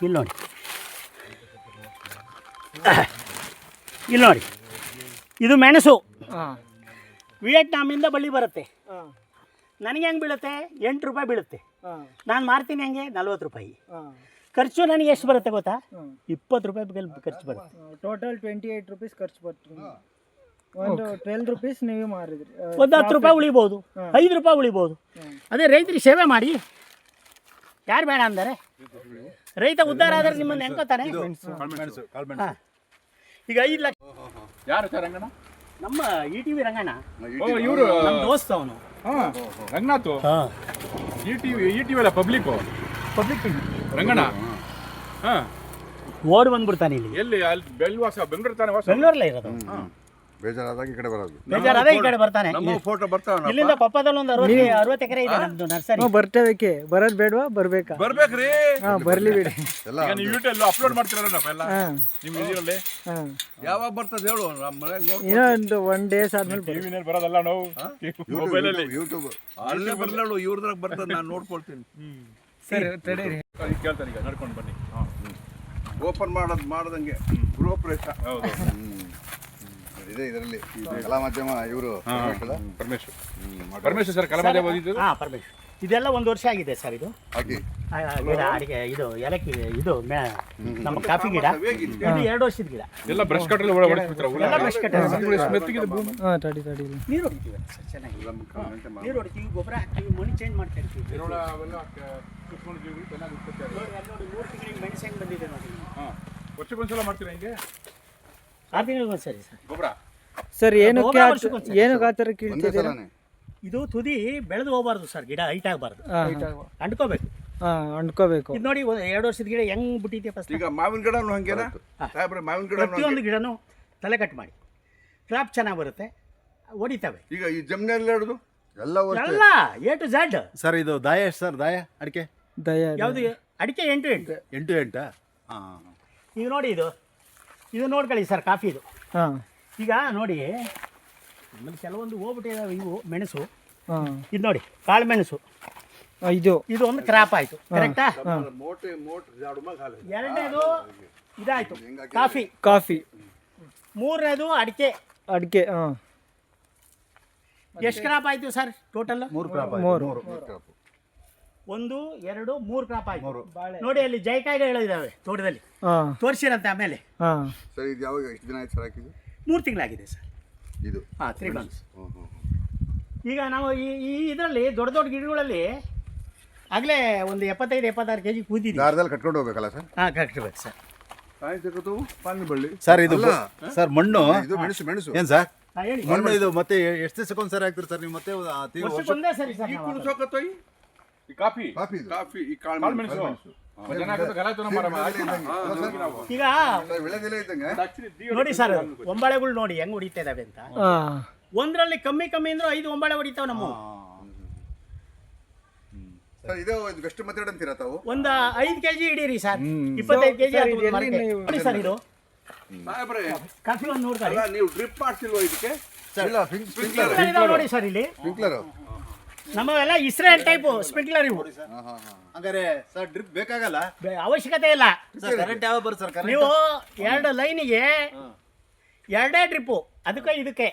ಇಲ್ಲಿ ನೋಡಿ, ಇಲ್ಲಿ ನೋಡಿ, ಇದು ಮೆಣಸು. ವಿಯೆಟ್ನಾಮಿಂದ ಬಳ್ಳಿ ಬರುತ್ತೆ, ನನಗೆ ಹೆಂಗೆ ಬೀಳುತ್ತೆ? 8 ರೂಪಾಯಿ ಬೀಳುತ್ತೆ. ನಾನು ಮಾರ್ತೀನಿ ಹೆಂಗೆ? 40 ರೂಪಾಯಿ. ಖರ್ಚು ನನಗೆ ಎಷ್ಟು ಬರುತ್ತೆ ಗೊತ್ತಾ? 20 ರೂಪಾಯಿ ಖರ್ಚು ಬರುತ್ತೆ. ಟೋಟಲ್ 28 ರೂಪೀಸ್ ಖರ್ಚು ಬರ್ತದೆ. ಒಂದು 12 ರೂಪೀಸ್ ನೀವು ಮಾರಿದ್ರಿ, ಒಂದು 10 ರೂಪಾಯಿ ಉಳಿಬೋದು, 5 ರೂಪಾಯಿ ಉಳಿಬೋದು. ಅದೇ ರೈತರಿಗೆ ಸೇವೆ ಮಾಡಿ, ಯಾರು ಬೇಡ ಅಂದರೆ? ರೈತ ಉದ್ಧಾರ ಆದರೆ ನಿಮ್ಮನ್ನು ಹೆಂಗೋತಾನೆ. ಹಾಂ, ಈಗ 5 ಲಕ್ಷ. ಯಾರು ಸರ್ ರಂಗಣ್ಣ? ನಮ್ಮ ETV ರಂಗಣ್ಣ, ಇವರು ನಮ್ಮ ದೋಸ್ತ ಅವನು. ಹಾಂ, ರಂಗನಾಥ್. ಹಾಂ, ETV ಅಲ್ಲ, ಪಬ್ಲಿಕ್ ರಂಗಣ್ಣ. ಹಾಂ, ಓಡಿ ಬಂದ್ಬಿಡ್ತಾನೆ ಇಲ್ಲಿ. ಎಲ್ಲಿ? ಅಲ್ಲಿ ಬೆಳ್ವಾಸ, ಬೆಂಗಳೂರು ತಾನೆ ವಾಸ? ಬೆಂಗಳೂರಲ್ಲೇ ಇರೋದು. ಬೇಜಾರಾದಾಗ ಈ ಕಡೆ ಬರೋದು. ಬೇಜಾರಾದ ಈ ಕಡೆ ಬರ್ತಾನೆ. ಫೋಟೋ ಬರ್ತಾವ. ಇಲ್ಲಿಂದ ಕೊಪ್ಪದಲ್ಲಿ ಒಂದು 60 ಎಕರೆ ಇದೆ ನಮ್ದು ನರ್ಸರಿ. ಬರ್ತೇವೆ, ಬರೋದು ಬೇಡವಾ? ಬರ್ಬೇಕಾ? ಬರ್ಬೇಕ್ರಿ. ಹಾಂ, ಬರ್ಲಿ ಬಿಡಿ. ಎಲ್ಲ ಈಗ ನೀವು ಯೂಟ್ಯೂಬ್ ಅಪ್ಲೋಡ್ ಮಾಡ್ತೀರಲ್ಲ ನಾವೆಲ್ಲ ನಿಮ್ಮ ಇದರಲ್ಲಿ. ಯಾವಾಗ ಬರ್ತದೆ ಹೇಳು, ನಮ್ಮ ಮನೆಗೆ ನೋಡಿ. ಇನ್ನೊಂದು 1 ಡೇಸ್ ಆದ್ಮೇಲೆ ಟಿವಿನಲ್ಲಿ ಬರೋದಲ್ಲ, ನಾವು ಮೊಬೈಲಲ್ಲಿ. ಯೂಟ್ಯೂಬ್ ಅಲ್ಲೇ ಬರ್ಲಳು, ಇವ್ರದ್ರಾಗ ಬರ್ತದೆ, ನಾನು ನೋಡ್ಕೊಳ್ತೀನಿ. ಸರಿ, ತಡೀರಿ. ಕೇಳ್ತಾರೆ, ಈಗ ನಡ್ಕೊಂಡು ಬನ್ನಿ. ಓಪನ್ ಮಾಡ್ದಂಗೆ ಗೃಹ ಪ್ರವೇಶ. ಹೌದು, ಇದೆ ಇದರಲ್ಲಿ ಕಲಾ ಮಾಧ್ಯಮ. ಇವರು ಪರಮೇಶ್ವರ್ ಸರ್, ಕಲಾ ಮಾಧ್ಯಮ ಓದಿದ್ದು. ಹಾಂ, ಪರಮೇಶ್ವರ್. ಇದೆಲ್ಲ 1 ವರ್ಷ ಆಗಿದೆ ಸರ್. ಇದು ಹಾಕಿ ಗಿಡ, ಅಡಿಕೆ, ಇದು ಏಲಕ್ಕಿ, ಇದು ನಮ್ಮ ಕಾಫಿ ಗಿಡ, ಇದು 2 ವರ್ಷದ ಗಿಡ. ಎಲ್ಲ ಬ್ರಷ್ ಕಟ್ಟಲ್ಲಿ ಹೊಡಿಸ್ಬಿಡ್ತಾರೆ. ಎಲ್ಲ ಬ್ರಷ್ ಕಟ್ಟರ್. ಹಾಂ, ತಡಿ. ನೀರು ಹೊಡಿತೀವಿ ಸರ್, ಚೆನ್ನಾಗಿ ನೀರು ಹೊಡಿತೀವಿ, ಗೊಬ್ಬರ ಹಾಕ್ತೀವಿ, ಮಣ್ಣು ಚೇಂಜ್ ಮಾಡ್ತಾ ಇರ್ತೀವಿ. ನೋಡಿ, ಅಲ್ಲಿ ನೋಡಿ 3 ತಿಂಗಳಿಗೆ ಮೆಣಸು ಹೆಂಗೆ ಬಂದಿದೆ ನೋಡಿ. ಹಾಂ, ವರ್ಷಕ್ಕೊಂದ್ಸಲ ಮಾಡ್ತೀರಾ ಹಿಂಗೆ? 6 ತಿಂಗಳಿಗೆ ಒಂದ್ಸರಿ ಸರ್ ಗೊಬ್ಬರ. ಸರ್, ಏನಕ್ಕೆ ಆ ಥರ ಕೀಳ್ತಿದ್ದೀರಾ? ಇದು ತುದಿ ಬೆಳೆದು ಹೋಗಬಾರ್ದು ಸರ್, ಗಿಡ ಹೈಟ್ ಆಗಬಾರ್ದು, ಅಂಟ್ಕೋಬೇಕು. ಅಂಟ್ಕೋಬೇಕು. ಇದು ನೋಡಿ, 2 ವರ್ಷದ ಗಿಡ ಹೆಂಗ್ ಬಿಟ್ಟಿದೆ ಫಸ್ಟ್. ಈಗ ಮಾವಿನ ಗಿಡನು ಹಂಗೇನಾ? ಮಾವಿನ ಗಿಡ ಪ್ರತಿಯೊಂದು ಗಿಡನೂ ತಲೆ ಕಟ್ ಮಾಡಿ, ಕ್ರಾಪ್ ಚೆನ್ನಾಗಿ ಬರುತ್ತೆ, ಹೊಡಿತವೆ. ಈಗ ಈ ಜಮ್ನಲ್ಲಿ ಹಿಡಿದು ಎಲ್ಲ ಎಲ್ಲ A to Z. ಸರ್ ಇದು ದಾಯ ಎಷ್ಟು ಸರ್? ದಾಯ ಅಡಿಕೆ ಯಾವುದು? ಅಡಿಕೆ 8 8 ಹಾಂ. ಈಗ ನೋಡಿ, ಇದು ನೋಡ್ಕೊಳ್ಳಿ ಸರ್, ಕಾಫಿ ಇದು. ಹಾಂ, ಈಗ ನೋಡಿ, ಆಮೇಲೆ ಕೆಲವೊಂದು ಹೋಗ್ಬಿಟ್ಟಿದಾವೆ ಇವು ಮೆಣಸು. ಹಾಂ, ಇದು ನೋಡಿ, ಕಾಳು ಮೆಣಸು. ಇದು ಒಂದು ಕ್ರಾಪ್ ಆಯಿತು, ಕರೆಕ್ಟಾ? ಎರಡನೇದು ಇದಾಯಿತು, ಕಾಫಿ. ಮೂರನೇದು ಅಡಿಕೆ. ಹಾಂ. ಎಷ್ಟು ಕ್ರಾಪ್ ಆಯಿತು ಸರ್ ಟೋಟಲ್? 3 ಕ್ರಾಪ್. 3. 1 2 3 ಕ್ರಾಪ್ ಆಯಿತು. ನೋಡಿ, ಅಲ್ಲಿ ಜೈಕಾಯಿಗಳು ಇದ್ದಾವೆ ತೋಟದಲ್ಲಿ, ತೋರಿಸಿರಂತೆ ಆಮೇಲೆ. ಸರ್, ಇದು ಯಾವಾಗ ಎಷ್ಟು ದಿನ ಆಯ್ತು ಸರ್ ಹಾಕಿದ್ದು? 3 ತಿಂಗಳಾಗಿದೆ ಸರ್ ಇದು. ಹಾಂ, 3 ಮಂತ್ಸ್. ಈಗ ನಾವು ಈ ಇದರಲ್ಲಿ ದೊಡ್ಡ ಗಿಡಗಳಲ್ಲಿ ಆಗಲೇ ಒಂದು 75-76 kg ಕೂದಿದ್ದೀವಿ. ದಾರದಲ್ಲಿ ಕಟ್ಕೊಂಡು ಹೋಗ್ಬೇಕಲ್ಲ ಸರ್? ಹಾಂ, ಕರೆಕ್ಟ್ ಸರ್. ಪಾನಿ ಬಳ್ಳಿ ಸರ್ ಇದು ಸರ್ ಮಣ್ಣು ಇದು ಮೆಣಸು ಏನು ಸರ್? ಹಾಂ, ಹೇಳಿ. ಮಣ್ಣು ಇದು ಮತ್ತೆ ಎಷ್ಟು ದಿವಸಕ್ಕೊಂದ್ಸರಿ ಹಾಕ್ತೀರಿ ಸರ್ ನೀವು? ಮತ್ತೆ ವರ್ಷಕ್ಕೊಂದೇ ಸರಿ ಸರ್ ನಾವು ಹಾಕೋದು. ಈ ಕಾಫಿ ಈ ಕಾಳು ಮೆಣಸು ಈಗ ವಿಳೆದೆಲೆ ಇದ್ದಂಗೆ ನೋಡಿ ಸರ್, ಒಂಬಳೆಗಳು ನೋಡಿ ಹೆಂಗ್ ಹೊಡಿತಾ ಇದಾವೆ ಅಂತ. ಒಂದರಲ್ಲಿ ಕಮ್ಮಿ ಅಂದ್ರೆ 5 ಒಂಬಳೆ ಹೊಡಿತಾವ ನಮ್ಮ. ಸರ್, ಇದು ಎಷ್ಟು ಮೆಥಡ್ ಅಂತೀರಾ ತಾವು? ಒಂದು 5 kg ಹಿಡೀರಿ ಸರ್, 25 kg ನೋಡಿ ಸರ್. ಇದು ಕಾಫಿ ಒಂದು ನೋಡ್ತಾರೆ, ನೀವು ಡ್ರಿಪ್ ಮಾಡ್ತಿಲ್ವ ಇದಕ್ಕೆ? ಇಲ್ಲ, ಸ್ಪ್ರಿಂಕ್ಲರ್ ನೋಡಿ ಸರ್, ಇಲ್ಲಿ ಸ್ಪ್ರಿಂಕ್ಲರ್ ನಮ್ಮವೆಲ್ಲ ಇಸ್ರೇಲ್ ಟೈಪು ಸ್ಪ್ರಿಂಕ್ಲರ್ ಇವು. ಹಂಗಾರೆ ಸರ್ ಡ್ರಿಪ್ ಬೇಕಾಗಲ್ಲ ಅವಶ್ಯಕತೆ ಇಲ್ಲ. ಸರ್ ಕರೆಂಟ್ ಯಾವ ಬರುತ್ತೆ ಸರ್ ನೀವು 2 ಲೈನಿಗೆ 2 ಡ್ರಿಪ್ಪು, ಅದಕ್ಕೆ ಇದಕ್ಕೆ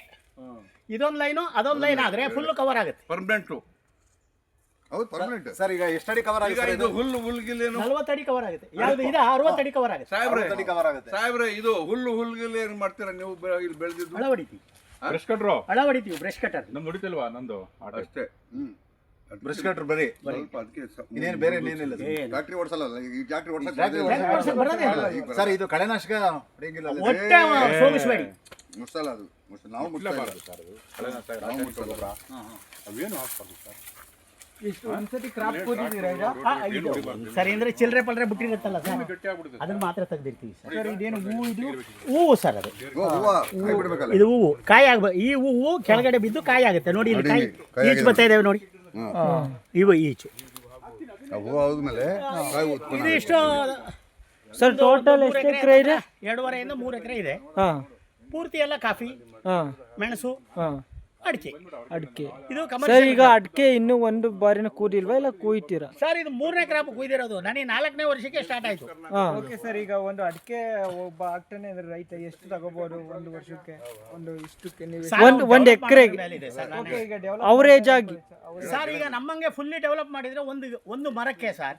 ಇದೊಂದು ಲೈನು ಅದೊಂದು ಲೈನ್ ಆದರೆ ಫುಲ್ ಕವರ್ ಆಗುತ್ತೆ. ಪರ್ಮನೆಂಟು. ಹೌದು ಪರ್ಮನೆಂಟ್. ಸರ್ ಈಗ ಎಷ್ಟಡಿ ಕವರ್ ಈಗ ಆಗುತ್ತೆ ಇದು ಹುಲ್ಗಿಲ್ಲೇನು 40 ಅಡಿ ಕವರ್ ಆಗುತ್ತೆ. ಯಾವುದು ಇದೆ 60 ಅಡಿ ಕವರ್ ಆಗುತ್ತೆ. ಸಾಹೇಬ್ರೆ ಕವರ್ ಆಗುತ್ತೆ ಸಾಹೇಬ್ರೆ ಇದು ಹುಲ್ಗಿಲ್ಲ ಏನ್ ಮಾಡ್ತೀರಾ ನೀವು ಇಲ್ಲಿ ಬೆಳೆದಿದ್ದು? ಹಳ ಹೊಡಿತೀವಿ, ಬ್ರಷ್ ಕಟ್ರು ಹಳ ಹೊಡಿತೀವಿ, ಬ್ರಷ್ ಕಟ್ಟರ್. ನಮ್ದು ಹೊಡಿತಿಲ್ವಾ? ನಂದು ಆಟ ಅಷ್ಟೇ. ಬ್ರಷ್ ಕಟ್ರ್ ಬರೀ ಸ್ವಲ್ಪ ಅದಕ್ಕೆ ಇನ್ನೇನು ಬೇರೆ ಏನಿಲ್ಲ ಫ್ಯಾಕ್ಟ್ರಿ ಓಡಿಸಲ್ಲ, ಈ ಫ್ಯಾಕ್ಟ್ರಿ ಬರೋದೇ ಇಲ್ಲ. ಸರ್ ಇದು ಕಳೆನಾಶಕ ಹೊಡೆಯಂಗಿಲ್ಲ ಅಲ್ಲ? ಹೊಟ್ಟೆ ಸೋಗಿಸ್ಬೇಡಿ. ಮುಚ್ಚಲ್ಲ ಅದು ನಾವು ಮುಚ್ಚಬಾರದು ಸರ್, ಅದು ನಾವು ಮುಚ್ಚಲ್ಲ. ಅವೇನು ಹಾಕ್ಬಾರ್ದು ಸರ್. ಒಂದ್ಸತಿ ಕ್ರಾಪ್ ಕೂದಿದ್ದೀರಾ ಈಗ? ಇದು ಸರಿ ಅಂದ್ರೆ ಚಿಲ್ಲರೆ ಪಲ್ರೆ ಬಿಟ್ಟಿರುತ್ತಲ್ಲ ಸರ್, ಗಟ್ಟಿ ಆಗ್ಬಿಡುತ್ತೆ. ಅದನ್ನ ಮಾತ್ರ ತೆಗ್ದಿರ್ತೀವಿ ಸರ್. ಇದೇನು ಹೂವು? ಇದು ಹೂವು ಸರ್. ಅದು ಹೂವು ಕಾಯಿ ಬಿಡ್ಬೇಕಲ್ಲ. ಇದು ಹೂವು ಕಾಯಿ ಆಗ್ಬೇಕು. ಈ ಹೂವು ಕೆಳಗಡೆ ಬಿದ್ದು ಕಾಯಿ ಆಗುತ್ತೆ ನೋಡಿ. ಇಲ್ಲಿ ಕಾಯಿ ಈಚು ಬರ್ತಾ ಇದಾವೆ ನೋಡಿ, ಇವು ಈಚು. ಹೂವು ಆದ್ಮೇಲೆ ಕಾಯಿ ಉತ್ಪನ್ನ ಇದು ಇಷ್ಟು ಸರ್ ಟೋಟಲ್ ಎಷ್ಟು ಎಕರೆ ಇದೆ? 2.5 3 ಎಕರೆ ಇದೆ. ಹಾಂ ಪೂರ್ತಿ ಎಲ್ಲ ಕಾಫಿ, ಹಾಂ ಮೆಣಸು, ಹಾಂ ಅಡಿಕೆ. ಅಡಿಕೆ. ಇದು ಸರ್ ಕಮರ್ಷಿಯಲ್. ಈಗ ಅಡಿಕೆ ಇನ್ನೂ ಒಂದು ಬಾರಿನ ಕೂದಿಲ್ವಾ ಇಲ್ಲ ಕೂಯ್ತೀರಾ? ಸರ್ ಇದು 3ನೇ ಕ್ರಾಪ್ ಕುಯ್ದಿರೋದು. ನನಗೆ 4ನೇ ವರ್ಷಕ್ಕೆ ಸ್ಟಾರ್ಟ್ ಆಯ್ತು. ಓಕೆ ಸರ್, ಈಗ ಒಂದು ಅಡಿಕೆ ಒಬ್ಬ ಆಗ್ತಾನೆ ಅಂದ್ರೆ ರೈತ ಎಷ್ಟು ತಗೋಬಹುದು ಒಂದು ವರ್ಷಕ್ಕೆ? ಒಂದು ಇಷ್ಟಕ್ಕೆ ನೀವು ಒಂದು ಎಕರೆಗೆ ಈಗ ಡೆವಲಪ್ ಅವರೇಜ್ ಆಗಿ ಸರ್ ಈಗ ನಮ್ಮಂಗೆ ಫುಲ್ಲಿ ಡೆವಲಪ್ ಮಾಡಿದ್ರೆ ಒಂದು ಮರಕ್ಕೆ ಸರ್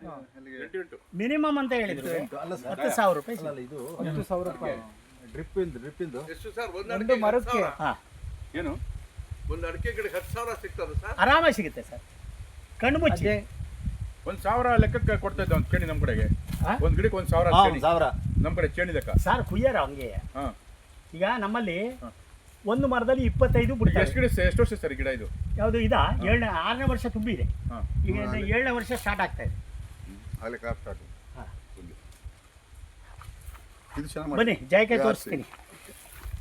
ಮಿನಿಮಮ್ ಅಂತ ಹೇಳಿದ್ರು 10,000 ರೂಪಾಯಿ. ಇದು 10,000 ರೂಪಾಯಿ ಡ್ರಿಪ್ಪಿಂದು ಎಷ್ಟು ಸರ್ ಒಂದು ಮರಕ್ಕೆ? ಹಾ, ಏನು ಒಂದು ಅಡಿಕೆ ಗಿಡಕ್ಕೆ 10,000 ಸಿಗ್ತದೆ ಸರ್? ಆರಾಮಾಗಿ ಸಿಗುತ್ತೆ ಸರ್. ಕಣ್ಣು ಮುಚ್ಚಿ 1,000 ಲೆಕ್ಕಕ್ಕೆ ಕೊಡ್ತಾ ಇದ್ದ ಒಂದು ಚೇಣಿ ನಮ್ಮ ಕಡೆಗೆ. ಹಾ? ಒಂದು ಗಿಡಕ್ಕೆ 1,000 ಚೇಣಿ. 1000 ನಮ್ಮ ಕಡೆ ಚೇಣಿ ಲೆಕ್ಕ. ಸರ್ ಕುಯ್ಯಾರ ಹಂಗೆ. ಹಾ. ಈಗ ನಮ್ಮಲ್ಲಿ ಒಂದು ಮರದಲ್ಲಿ 25 ಬಿಡ್ತಾರೆ. ಎಷ್ಟು ಗಿಡ ಎಷ್ಟು ವರ್ಷ ಸರ್ ಗಿಡ ಇದು? ಯಾವುದು ಇದ 6ನೇ ವರ್ಷ ತುಂಬಿದೆ. ಹಾ. ಈಗ 7ನೇ ವರ್ಷ ಸ್ಟಾರ್ಟ್ ಆಗ್ತಾ ಇದೆ. ಅಲ್ಲಿ ಕ್ರಾಪ್ ಸ್ಟಾರ್ಟ್. ಹಾ. ಇದು ಚೆನ್ನಾಗಿ ಬನ್ನಿ ಜಾಯ್ಕಾಯಿ ತೋರಿಸ್ತೀನಿ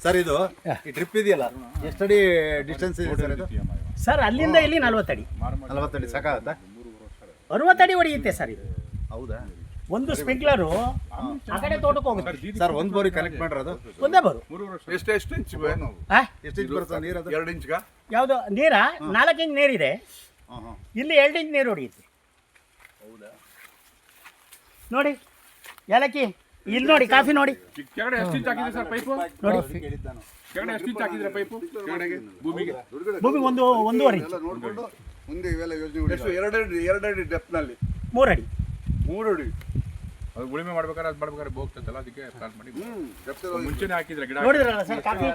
ಸರ್. ಇದು ಈ ಡ್ರಿಪ್ ಇದೆಯಲ್ಲ ಎಷ್ಟಡಿ ಡಿಸ್ಟೆನ್ಸ್ ಇದೆ ಸರ್ ಇದು? ಸರ್. ಅಲ್ಲಿಂದ ಇಲ್ಲಿ 40 ಅಡಿ 40 ಅಡಿ ಸಾಕಾಗತ್ತಾ? 60 ಅಡಿ ಹೊಡೆಯುತ್ತೆ ಸರ್. ಇದು ಹೌದಾ? ಒಂದು ಸ್ಪ್ರಿಂಕ್ಲರು ಆ ಕಡೆ ತೋಟಕ್ಕೆ ಹೋಗುತ್ತೆ ಸರ್ ಒಂದು ಬೋರಿ ಕನೆಕ್ಟ್ ಮಾಡಿರೋದು ಒಂದೇ ಬರು. 3 ವರ್ಷ. ಎಷ್ಟು ಇಂಚ್ ಆ? ಎಷ್ಟು ಇಂಚ್ ಬರುತ್ತೆ ನೀರು ಅದು? 2 ಇಂಚ್ಗ? ಯಾವುದು ನೀರ 4 ಇಂಚ್ ನೀರಿದೆ. ಹಾಂ ಹಾಂ. ಇಲ್ಲಿ 2 ಇಂಚ್ ನೀರು ಹೊಡೆಯುತ್ತೆ. ನೋಡಿ ಏಲಕ್ಕಿ ಇಲ್ಲಿ ನೋಡಿ, ಕಾಫಿ ನೋಡಿ. ಕೆಳಗಡೆ ಎಷ್ಟು ಇಂಚ್ ಹಾಕಿದ್ರೆ ಸರ್ ಪೈಪು? ನೋಡಿ ಕೆಳಗಡೆ ಎಷ್ಟು ಇಂಚ್ ಹಾಕಿದ್ರೆ ಪೈಪು ಕೆಳಗಡೆಗೆ ಭೂಮಿಗೆ? ಭೂಮಿಗೆ 1.5 ಇಂಚ್. ಎಲ್ಲ ನೋಡ್ಕೊಂಡು ಮುಂದೆ ಇವೆಲ್ಲ ಯೋಜನೆ ಎಷ್ಟು? 2 ಅಡಿ ಡೆಪ್ನಲ್ಲಿ 3 ಅಡಿ 3 ಅಡಿ. ಅದು ಉಳುಮೆ ಮಾಡ್ಬೇಕಾದ್ರೆ ಅದು ಮಾಡ್ಬೇಕಾದ್ರೆ ಹೋಗ್ತದಲ್ಲ, ಅದಕ್ಕೆ ಸ್ಟಾರ್ಟ್ ಮಾಡಿ ಮುಂಚೆನೆ ಹಾಕಿದ್ರೆ ಗಿಡ. ನೋಡಿದ್ರಲ್ಲ ಸರ್ ಕಾಫಿ?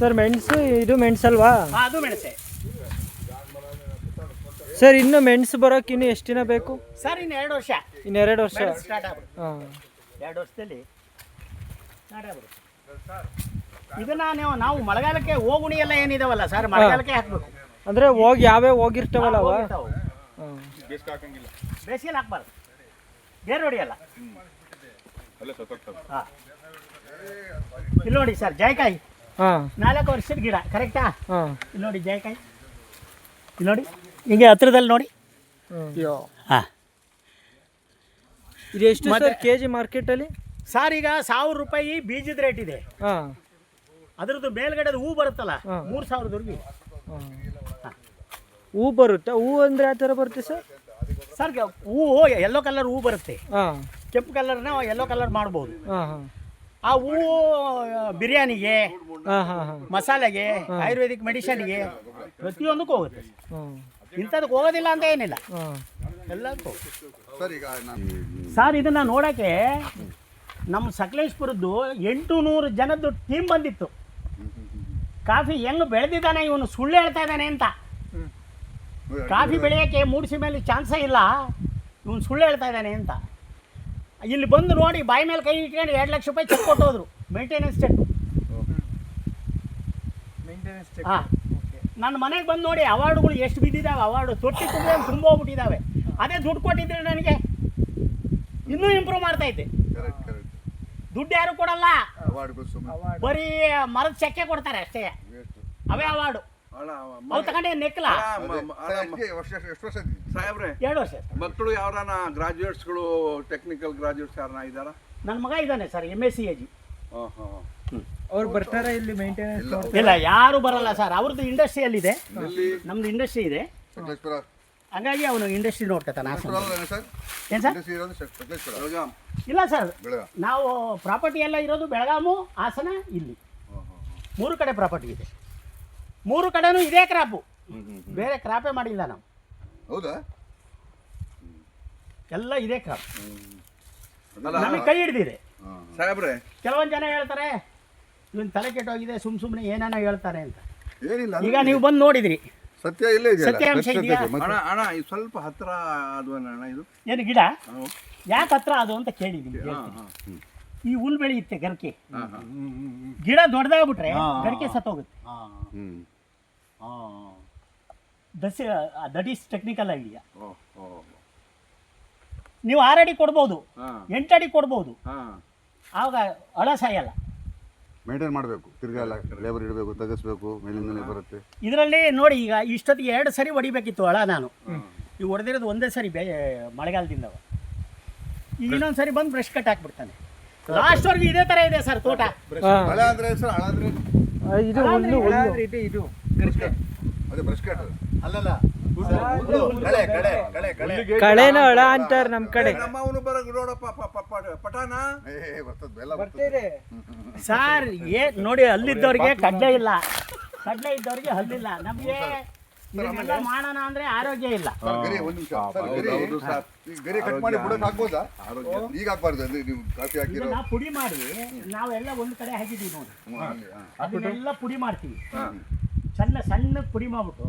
ಸರ್ ಮೆಣಸು ಇದು ಮೆಣಸಲ್ವಾ? ಹಾ, ಅದು ಮೆಣಸೆ ಸರ್. ಇನ್ನು ಮೆಣಸು ಬರೋಕೆ ಇನ್ನು ಎಷ್ಟು ದಿನ ಬೇಕು ಸರ್? ಇನ್ನು 2 ವರ್ಷ ಇನ್ನು 2 ವರ್ಷ ಸ್ಟಾರ್ಟ್ ಆಗ್ಬಿಡುತ್ತೆ. ಹಾಂ 2 ವರ್ಷದಲ್ಲಿ ಸ್ಟಾರ್ಟ್ ಆಗ್ಬಿಡುತ್ತೆ. ಇದನ್ನ ನಾವು ಮಳೆಗಾಲಕ್ಕೆ ಹೋಗುಣಿ ಎಲ್ಲ ಏನಿದಾವಲ್ಲ ಸರ್, ಮಳೆಗಾಲಕ್ಕೆ ಹಾಕ್ಬೇಕು. ಅಂದರೆ ಹೋಗಿ ಯಾವ್ಯಾವ ಹೋಗಿರ್ತಾವಲ್ಲ ಅವ? ಹೋಗಿರ್ತಾವು. ಹಾಂ. ಬೇಸ್ಗೆ ಹಾಕಂಗಿಲ್ಲ, ಬೇಸಿಗೆಲಿ ಹಾಕ್ಬಾರ್ದು, ಬೇರೆ ಹೊಡಿಯಲ್ಲ. ಅಲ್ಲೇ ಸತ್ತೋಗ್ತದೆ. ಹಾಂ, ಇಲ್ಲಿ ನೋಡಿ ಸರ್ ಜಾಯ್ಕಾಯಿ ಹಾಂ 4 ವರ್ಷದ ಗಿಡ ಕರೆಕ್ಟಾ? ಹಾಂ. ಇಲ್ಲಿ ನೋಡಿ ಜಾಯ್ಕಾಯಿ, ಇಲ್ಲಿ ನೋಡಿ ಹಿಂಗೆ ಹತ್ರದಲ್ಲಿ ನೋಡಿ. ಹಾಂ, ಇದು ಎಷ್ಟು ಸರ್ ಕೆ ಜಿ ಮಾರ್ಕೆಟಲ್ಲಿ? ಸರ್ ಈಗ 1,000 ರೂಪಾಯಿ ಬೀಜದ ರೇಟ್ ಇದೆ. ಹಾಂ. ಅದ್ರದ್ದು ಮೇಲ್ಗಡೆ ಹೂ ಬರುತ್ತಲ್ಲ, 3,000 ಹಾಂ. ಹೂ ಬರುತ್ತಾ? ಹೂ ಅಂದರೆ ಯಾವ ಥರ ಬರುತ್ತೆ ಸರ್? ಸರ್ ಹೂವು ಯೆಲ್ಲೋ ಕಲರ್ ಹೂ ಬರುತ್ತೆ. ಹಾಂ. ಕೆಂಪು ಕಲರ್ನ ಯೆಲ್ಲೋ ಕಲರ್ ಮಾಡ್ಬೋದು. ಹಾಂ ಹಾಂ. ಆ ಹೂವು ಬಿರಿಯಾನಿಗೆ, ಹಾಂ ಹಾಂ ಹಾಂ. ಮಸಾಲೆಗೆ, ಆಯುರ್ವೇದಿಕ್ ಮೆಡಿಷನ್ಗೆ ಪ್ರತಿಯೊಂದಕ್ಕೂ ಹೋಗುತ್ತೆ. ಹಾಂ. ಇಂಥದಕ್ಕೆ ಹೋಗೋದಿಲ್ಲ ಅಂತ ಏನಿಲ್ಲ, ಹಾಂ. ಎಲ್ಲದಕ್ಕೂ. ಸರ್ ಈಗ ನಾನು ಸರ್ ಇದನ್ನು ನೋಡೋಕ್ಕೆ ನಮ್ಮ ಸಕಲೇಶ್ಪುರದ್ದು 800 ಜನದ್ದು ಟೀಮ್ ಬಂದಿತ್ತು. ಕಾಫಿ ಹೆಂಗೆ ಬೆಳೆದಿದ್ದಾನೆ ಇವನು, ಸುಳ್ಳು ಹೇಳ್ತಾ ಇದ್ದಾನೆ ಅಂತ. ಕಾಫಿ ಬೆಳೆಯೋಕ್ಕೆ ಮೂಡಿಸಿ ಮೇಲೆ ಚಾನ್ಸೇ ಇಲ್ಲ, ಇವನು ಸುಳ್ಳು ಹೇಳ್ತಾ ಇದ್ದಾನೆ ಅಂತ. ಇಲ್ಲಿ ಬಂದು ನೋಡಿ ಬಾಯಿ ಮೇಲೆ ಕೈ ಇಟ್ಕೊಂಡು 2 ಲಕ್ಷ ರೂಪಾಯಿ ಚೆಕ್ ಕೊಟ್ಟೋದ್ರು, ಮೇಂಟೆನೆನ್ಸ್ ಚೆಕ್. ಹಾಂ, ನನ್ನ ಮನೆಗೆ ಬಂದು ನೋಡಿ ಅವಾರ್ಡುಗಳು ಎಷ್ಟು ಬಿದ್ದಿದ್ದಾವೆ. ಅವಾರ್ಡು ತೊಟ್ಟಿ ತುಂಬ ಹೋಗ್ಬಿಟ್ಟಿದ್ದಾವೆ. ಅದೇ ದುಡ್ಡು ಕೊಟ್ಟಿದ್ರೆ ನನಗೆ ಇನ್ನೂ ಇಂಪ್ರೂವ್ ಮಾಡ್ತಾ ಇದ್ದೆ. ದುಡ್ಡು ಯಾರು ಕೊಡಲ್ಲ, ಬರೀ ಮರದ ಚೆಕ್ಕೆ ಕೊಡ್ತಾರೆ ಅಷ್ಟೇ. ಅವೇ ಅವಾರ್ಡು ಅವು ತಗೊಂಡೆ ನೆಕ್ಲ. ಎಷ್ಟು ವರ್ಷ ಸಾಹೇಬ್ರೆ 2 ವರ್ಷ. ಮಕ್ಕಳು ಯಾರನ ಗ್ರಾಜುಯೇಟ್ಸ್ಗಳು, ಟೆಕ್ನಿಕಲ್ ಗ್ರಾಜುಯೇಟ್ಸ್ ಯಾರನ್ನ ಇದ್ದಾರಾ? ನನ್ನ ಮಗ ಇದ್ದಾನೆ ಸರ್, MSc AG. ಅವ್ರು ಬರ್ತಾರ ಇಲ್ಲಿ ಮೇಂಟೆನೆನ್ಸ್ ಇಲ್ಲ ಯಾರು ಬರಲ್ಲ ಸರ್, ಅವ್ರದ್ದು ಇಂಡಸ್ಟ್ರಿಯಲ್ಲಿದೆ, ನಮ್ದು ಇಂಡಸ್ಟ್ರಿ ಇದೆ, ಸಕಲೇಶ್ಪುರ ಹಾಗಾಗಿ ಅವನು ಇಂಡಸ್ಟ್ರಿ ನೋಡ್ಕೊತಾನೆ. ಸರ್ ಏನು ಸರ್? ಇಂಡಸ್ಟ್ರಿ ಇರೋದು ಸಕಲೇಶ್ಪುರ. ಇಲ್ಲ ಸರ್, ಬೆಳಗಾಂ. ನಾವು ಪ್ರಾಪರ್ಟಿ ಎಲ್ಲ ಇರೋದು ಬೆಳಗಾಮು, ಹಾಸನ, ಇಲ್ಲಿ 3 ಕಡೆ ಪ್ರಾಪರ್ಟಿ ಇದೆ. 3 ಕಡೆನೂ ಇದೇ ಕ್ರಾಪು, ಬೇರೆ ಕ್ರಾಪೇ ಮಾಡಿಲ್ಲ ನಾವು. ಹೌದಾ? ಎಲ್ಲ ಇದೇ ಕ್ರಾಪ್ ನಮಗೆ ಕೈ ಹಿಡ್ದಿದೆ. ಸಾಹೇಬ್ರೆ, ಕೆಲವೊಂದು ಜನ ಹೇಳ್ತಾರೆ ಇವನ್ ತಲೆ ಕೆಟ್ಟೋಗಿದೆ, ಸುಮ್ಮನೆ ಏನೇನೋ ಹೇಳ್ತಾರೆ ಅಂತ. ಏನಿಲ್ಲ, ಈಗ ನೀವು ಬಂದು ನೋಡಿದ್ರಿ, ಸತ್ಯ ಇಲ್ಲೇ ಇದೆಯಲ್ಲ, ಸತ್ಯಾಂಶ ಇದೆಯಾ? ಅಣ್ಣ ಅಣ್ಣ ಇದು ಸ್ವಲ್ಪ ಹತ್ರ ಅದು ಅಣ್ಣ ಇದು ಏನು ಗಿಡ ಯಾಕೆ ಹತ್ರ ಅದು ಅಂತ ಕೇಳಿದ್ದೀನಿ. ಈ ಹುಲ್ ಬೆಳೆಯುತ್ತೆ ಗರ್ಕೆ, ಗಿಡ ದೊಡ್ಡದಾಗ್ಬಿಟ್ರೆ ಗರ್ಕೆ ಸತ್ತೋಗುತ್ತೆ. That is technical idea. ನೀವು 6 ಅಡಿ ಕೊಡ್ಬೋದು, 8 ಅಡಿ ಕೊಡ್ಬೋದು, ಆವಾಗ ಹಳ ಸಾಯಲ್ಲ. ಮೇಂಟೈನ್ ಮಾಡಬೇಕು, ತಿರ್ಗಾ ಲೇಬರ್ ಇಡಬೇಕು, ತೆಗಿಸ್ಬೇಕು, ಮೇಲಿಂದಲೇ ಬರುತ್ತೆ. ಇದರಲ್ಲಿ ನೋಡಿ, ಈಗ ಇಷ್ಟೊತ್ತಿಗೆ 2 ಸರಿ ಹೊಡಿಬೇಕಿತ್ತು ಹಳ ನಾನು. ಈಗ ಹೊಡೆದಿರೋದು ಒಂದೇ ಸರಿ ಮಳೆಗಾಲದಿಂದ. ಈಗ ಇನ್ನೊಂದು ಸರಿ ಬಂದು ಬ್ರಷ್ ಕಟ್ ಹಾಕ್ಬಿಡ್ತಾನೆ. ಲಾಸ್ಟ್ವರೆಗೂ ಇದೇ ಥರ ಇದೆ ಸರ್ ತೋಟ. ಹಳೆ ಅಂದ್ರೆ ಸರ್, ಹಳ ಅಂದ್ರೆ ಇದು ಹುಲ್ಲು ಇದು ಅದೇ ಬ್ರಷ್ ಕಟ್ ಅಲ್ಲಲ್ಲ, ಕಳೆನ ಹಳ ಅಂತಾರ ನಮ್ ಕಡೆ. ನಮ್ಮವನು ಬರಕ್ ನೋಡಪ್ಪ ಪಟಾನ ಬರ್ತೀರಿ ಸರ್ ನೋಡಿ, ಹಲ್ಲಿದ್ದವ್ರಿಗೆ ಕಡ್ಲೆ ಇಲ್ಲ, ಕಡ್ಲೆ ಇದ್ದವ್ರಿಗೆ ಹಲ್ಲಿಲ್ಲ. ನಮಗೆ ಇದನ್ನೆಲ್ಲ ಮಾಡೋಣ ಅಂದ್ರೆ ಆರೋಗ್ಯ ಇಲ್ಲ. ಗರಿ ಒಂದು ನಿಮಿಷ ಸರ್, ಗರಿ ಕಟ್ ಮಾಡಿ ಬುಡಕ್ಕೆ ಹಾಕ್ಬೋದಾ? ಈಗ ಹಾಕ್ಬಾರ್ದು ಅಂದ್ರೆ ನೀವು ಕಾಫಿ ಹಾಕಿರೋ ನಾವು ಪುಡಿ ಮಾಡಿ ನಾವೆಲ್ಲ ಒಂದು ಕಡೆ ಹಾಕಿದ್ದೀವಿ ನೋಡಿ, ಅದನ್ನೆಲ್ಲ ಪುಡಿ ಮಾಡ್ತೀವಿ. ಸಣ್ಣ ಸಣ್ಣ ಪುಡಿ ಮಾಡ್ಬಿಟ್ಟು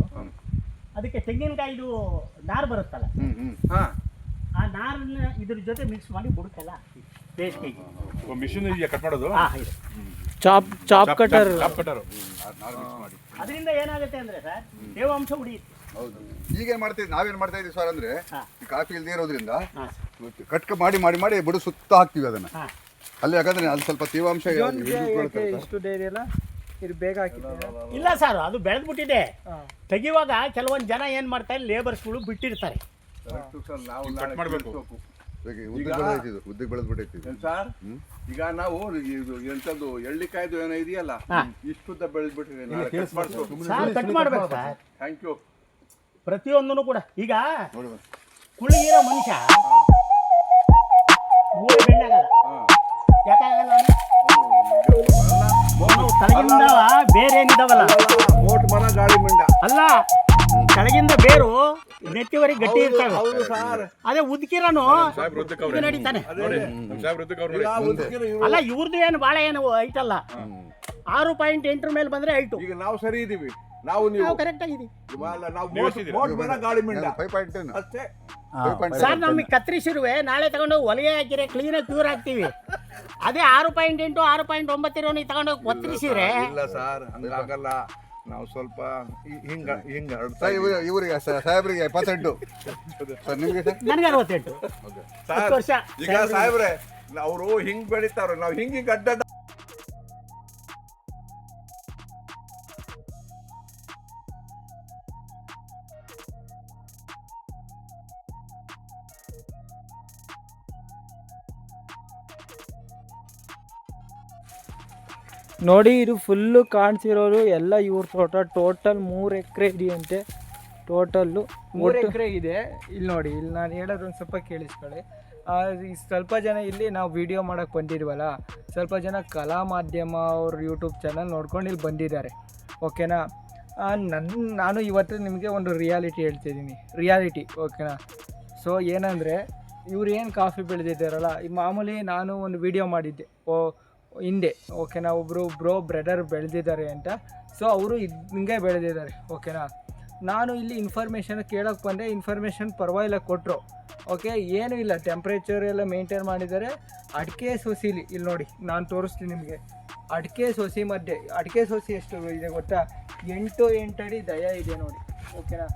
ಅದಕ್ಕೆ ತೆಂಗಿನಕಾಯಿದು ನಾರು ಬರುತ್ತಲ್ಲ, ಆ ನಾರನ್ನ ಇದ್ರ ಜೊತೆ ಮಿಕ್ಸ್ ಮಾಡಿ ಬುಡಕ್ಕೆಲ್ಲ ಹಾಕ್ತೀವಿ. ಪೇಸ್ಟಿಗೆ ಮಿಷಿನ್ ಇದೆಯಾ ಕಟ್ ಮಾಡೋದು? Chop cutter. ಅದರಿಂದ ಏನಾಗುತ್ತೆ ಅಂದ್ರೆ ಸರ್, ತೇವಾಂಶ ಉಳಿಯುತ್ತೆ. ಹೌದು. ಈಗೇನ್ ಮಾಡ್ತೀವಿ, ನಾವೇನ್ ಮಾಡ್ತಾ ಇದೀವಿ ಸರ್ ಅಂದ್ರೆ, ಈ ಕಾಫಿ ಇಲ್ದೇ ಇರೋದ್ರಿಂದ ಹಾಂ ಕಟ್ಕ ಮಾಡಿ ಮಾಡಿ ಮಾಡಿ ಬುಡ ಸುತ್ತ ಹಾಕ್ತಿವಿ ಅದನ್ನ. ಹಾಂ, ಅಲ್ಲಿ ಯಾಕಂದ್ರೆ ಅದು ಸ್ವಲ್ಪ ತೇವಾಂಶ ಇಷ್ಟು ಡೈರಿ ಎಲ್ಲ ಇದು ಬೇಗ ಹಾಕಿದ್ದೀರಾ? ಇಲ್ಲ ಸರ್, ಅದು ಬೆಳೆದ್ಬಿಟ್ಟಿದೆ. ತೆಗಿವಾಗ ಕೆಲವೊಂದು ಜನ ಏನು ಮಾಡ್ತಾರೆ, ಲೇಬರ್ಸ್ಗಳು ಬಿಟ್ಟಿರ್ತಾರೆ. ಕಟ್ ಮಾಡಬೇಕು. ಉದ್ದಕ್ಕೆ ಬೆಳೆದ್ಬಿಟ್ಟೈತಿ ಸರ್, ಈಗ ನಾವು ಇದು ಎಂಥದ್ದು ಎಳ್ಳಿಕಾಯ್ದು ಏನೋ ಇದೆಯಲ್ಲ, ಇಷ್ಟುದ್ದ ಬೆಳೆದ್ಬಿಟ್ಟಿದೆ. ಸರ್ ಕಟ್ ಮಾಡ್ಬೇಕು ಸರ್, ಥ್ಯಾಂಕ್ ಯು. ಪ್ರತಿಯೊಂದೂ ಕೂಡ. ಈಗ ಕುಳ್ಳಿಗಿರೋ ಮನುಷ್ಯ ಮೂಳೆ ಬೆಣ್ಣಾಗಲ್ಲ. ಯಾಕಾಗಲ್ಲ? ತಳಗಿಂದ ಬೇರೆ ಏನಿದಾವಲ್ಲ, ಮೋಟ್ ಮರ ಗಾಳಿ ಮಿಂಡ ಅಲ್ಲ, ಕೆಳಗಿಂದ ಬೇರು ನೆತ್ತಿವರೆಗೆ ಗಟ್ಟಿ ಇರ್ತಾವೆ. ಅದೇ ಉದ್ಕಿರನು ನಡೀತಾನೆ. ಅಲ್ಲ, ಇವ್ರದ್ದು ಏನು ಬಾಳೆ ಏನು ಐಟಲ್ಲ. 6.8 ಮೇಲೆ ಬಂದ್ರೆ ಐಟು. ಈಗ ನಾವು ಸರಿ ಇದೀವಿ, ನಾವು ನಾವು ಕರೆಕ್ಟ್ ಆಗಿದ್ದೀವಿ ನಾವು ಮೋಟ್ ಮರ ಗಾಳಿ ಮಿಂಡ 5.10 ಅಷ್ಟೇ. ಸರ್. ನಮಗೆ ಕತ್ತರಿಸಿರುವೆ ನಾಳೆ ತಗೊಂಡು ಹೊಲಿಗೆ ಹಾಕಿದ್ರೆ ಕ್ಲೀನಾಗಿ ಕ್ಯೂರ್ ಹಾಕ್ತೀವಿ. ಅದೇ 6.8 6.9 ಇರೋನಿಗೆ ತಗೊಂಡೋಗಿ ಒತ್ತರಿಸಿದ್ರೆ ಇಲ್ಲ ಸರ್, ಹಂಗಾಗಲ್ಲ. ನಾವು ಸ್ವಲ್ಪ ಹಿಂಗ ಇವರಿಗೆ ಸಾಹೇಬ್ರಿಗೆ 28 ಸರ್, ನಿಮ್ಗೆ ಸರ್ ನನಗೆ 68 ವರ್ಷ. ಈಗ ಸಾಹೇಬ್ರೆ, ಅವರು ಹಿಂಗ್ ಬೆಳಿತಾರ, ನಾವು ಹಿಂಗೆ ಗಡ್ಡ ನೋಡಿ. ಇದು ಫುಲ್ಲು ಕಾಣಿಸಿರೋದು ಎಲ್ಲ ಇವ್ರ ತೋಟ. ಟೋಟಲ್ 3 ಎಕರೆ ಇದೆಯಂತೆ. ಟೋಟಲ್ಲು 3 ಎಕರೆ ಇದೆ. ಇಲ್ಲಿ ನೋಡಿ, ಇಲ್ಲಿ ನಾನು ಹೇಳೋದು ಒಂದು ಸ್ವಲ್ಪ ಕೇಳಿಸ್ಕೊಳ್ಳಿ. ಸ್ವಲ್ಪ ಜನ ಇಲ್ಲಿ ನಾವು ವಿಡಿಯೋ ಮಾಡೋಕ್ಕೆ ಬಂದಿದ್ವಲ್ಲ, ಸ್ವಲ್ಪ ಜನ ಕಲಾ ಮಾಧ್ಯಮ ಅವ್ರ ಯೂಟ್ಯೂಬ್ ಚಾನಲ್ ನೋಡ್ಕೊಂಡು ಇಲ್ಲಿ ಬಂದಿದ್ದಾರೆ. ಓಕೆನಾ? ನಾನು ಇವತ್ತು ನಿಮಗೆ ಒಂದು ರಿಯಾಲಿಟಿ ಹೇಳ್ತಿದ್ದೀನಿ. ರಿಯಾಲಿಟಿ ಓಕೆನಾ? ಸೊ ಏನಂದರೆ, ಇವ್ರು ಏನು ಕಾಫಿ ಬೆಳೆದಿದ್ದಾರಲ್ಲ, ಈ ಮಾಮೂಲಿ ನಾನು ಒಂದು ವಿಡಿಯೋ ಮಾಡಿದ್ದೆ ಹಿಂದೆ. ಓಕೆನಾ? ಒಬ್ಬರು ಬ್ರದರ್ ಬೆಳೆದಿದ್ದಾರೆ ಅಂತ. ಸೊ ಅವರು ಹಿಂಗೆ ಬೆಳೆದಿದ್ದಾರೆ. ಓಕೆನಾ? ನಾನು ಇಲ್ಲಿ ಇನ್ಫಾರ್ಮೇಷನ್ ಕೇಳೋಕ್ಕೆ ಬಂದೆ. ಇನ್ಫಾರ್ಮೇಷನ್ ಪರವಾಗಿಲ್ಲ ಕೊಟ್ಟರು. ಓಕೆ, ಏನೂ ಇಲ್ಲ, ಟೆಂಪ್ರೇಚರ್ ಎಲ್ಲ ಮೇಂಟೈನ್ ಮಾಡಿದ್ದಾರೆ. ಅಡಿಕೆ ಸೊಸಿಲಿ ಇಲ್ಲಿ ನೋಡಿ, ನಾನು ತೋರಿಸ್ತೀನಿ ನಿಮಗೆ. ಅಡಿಕೆ ಸೊಸಿ ಮಧ್ಯೆ, ಅಡಿಕೆ ಸೊಸಿ ಎಷ್ಟು ಇದೆ ಗೊತ್ತಾ? 8 ಅಡಿ ದಯ ಇದೆ ನೋಡಿ. ಓಕೆನಾ?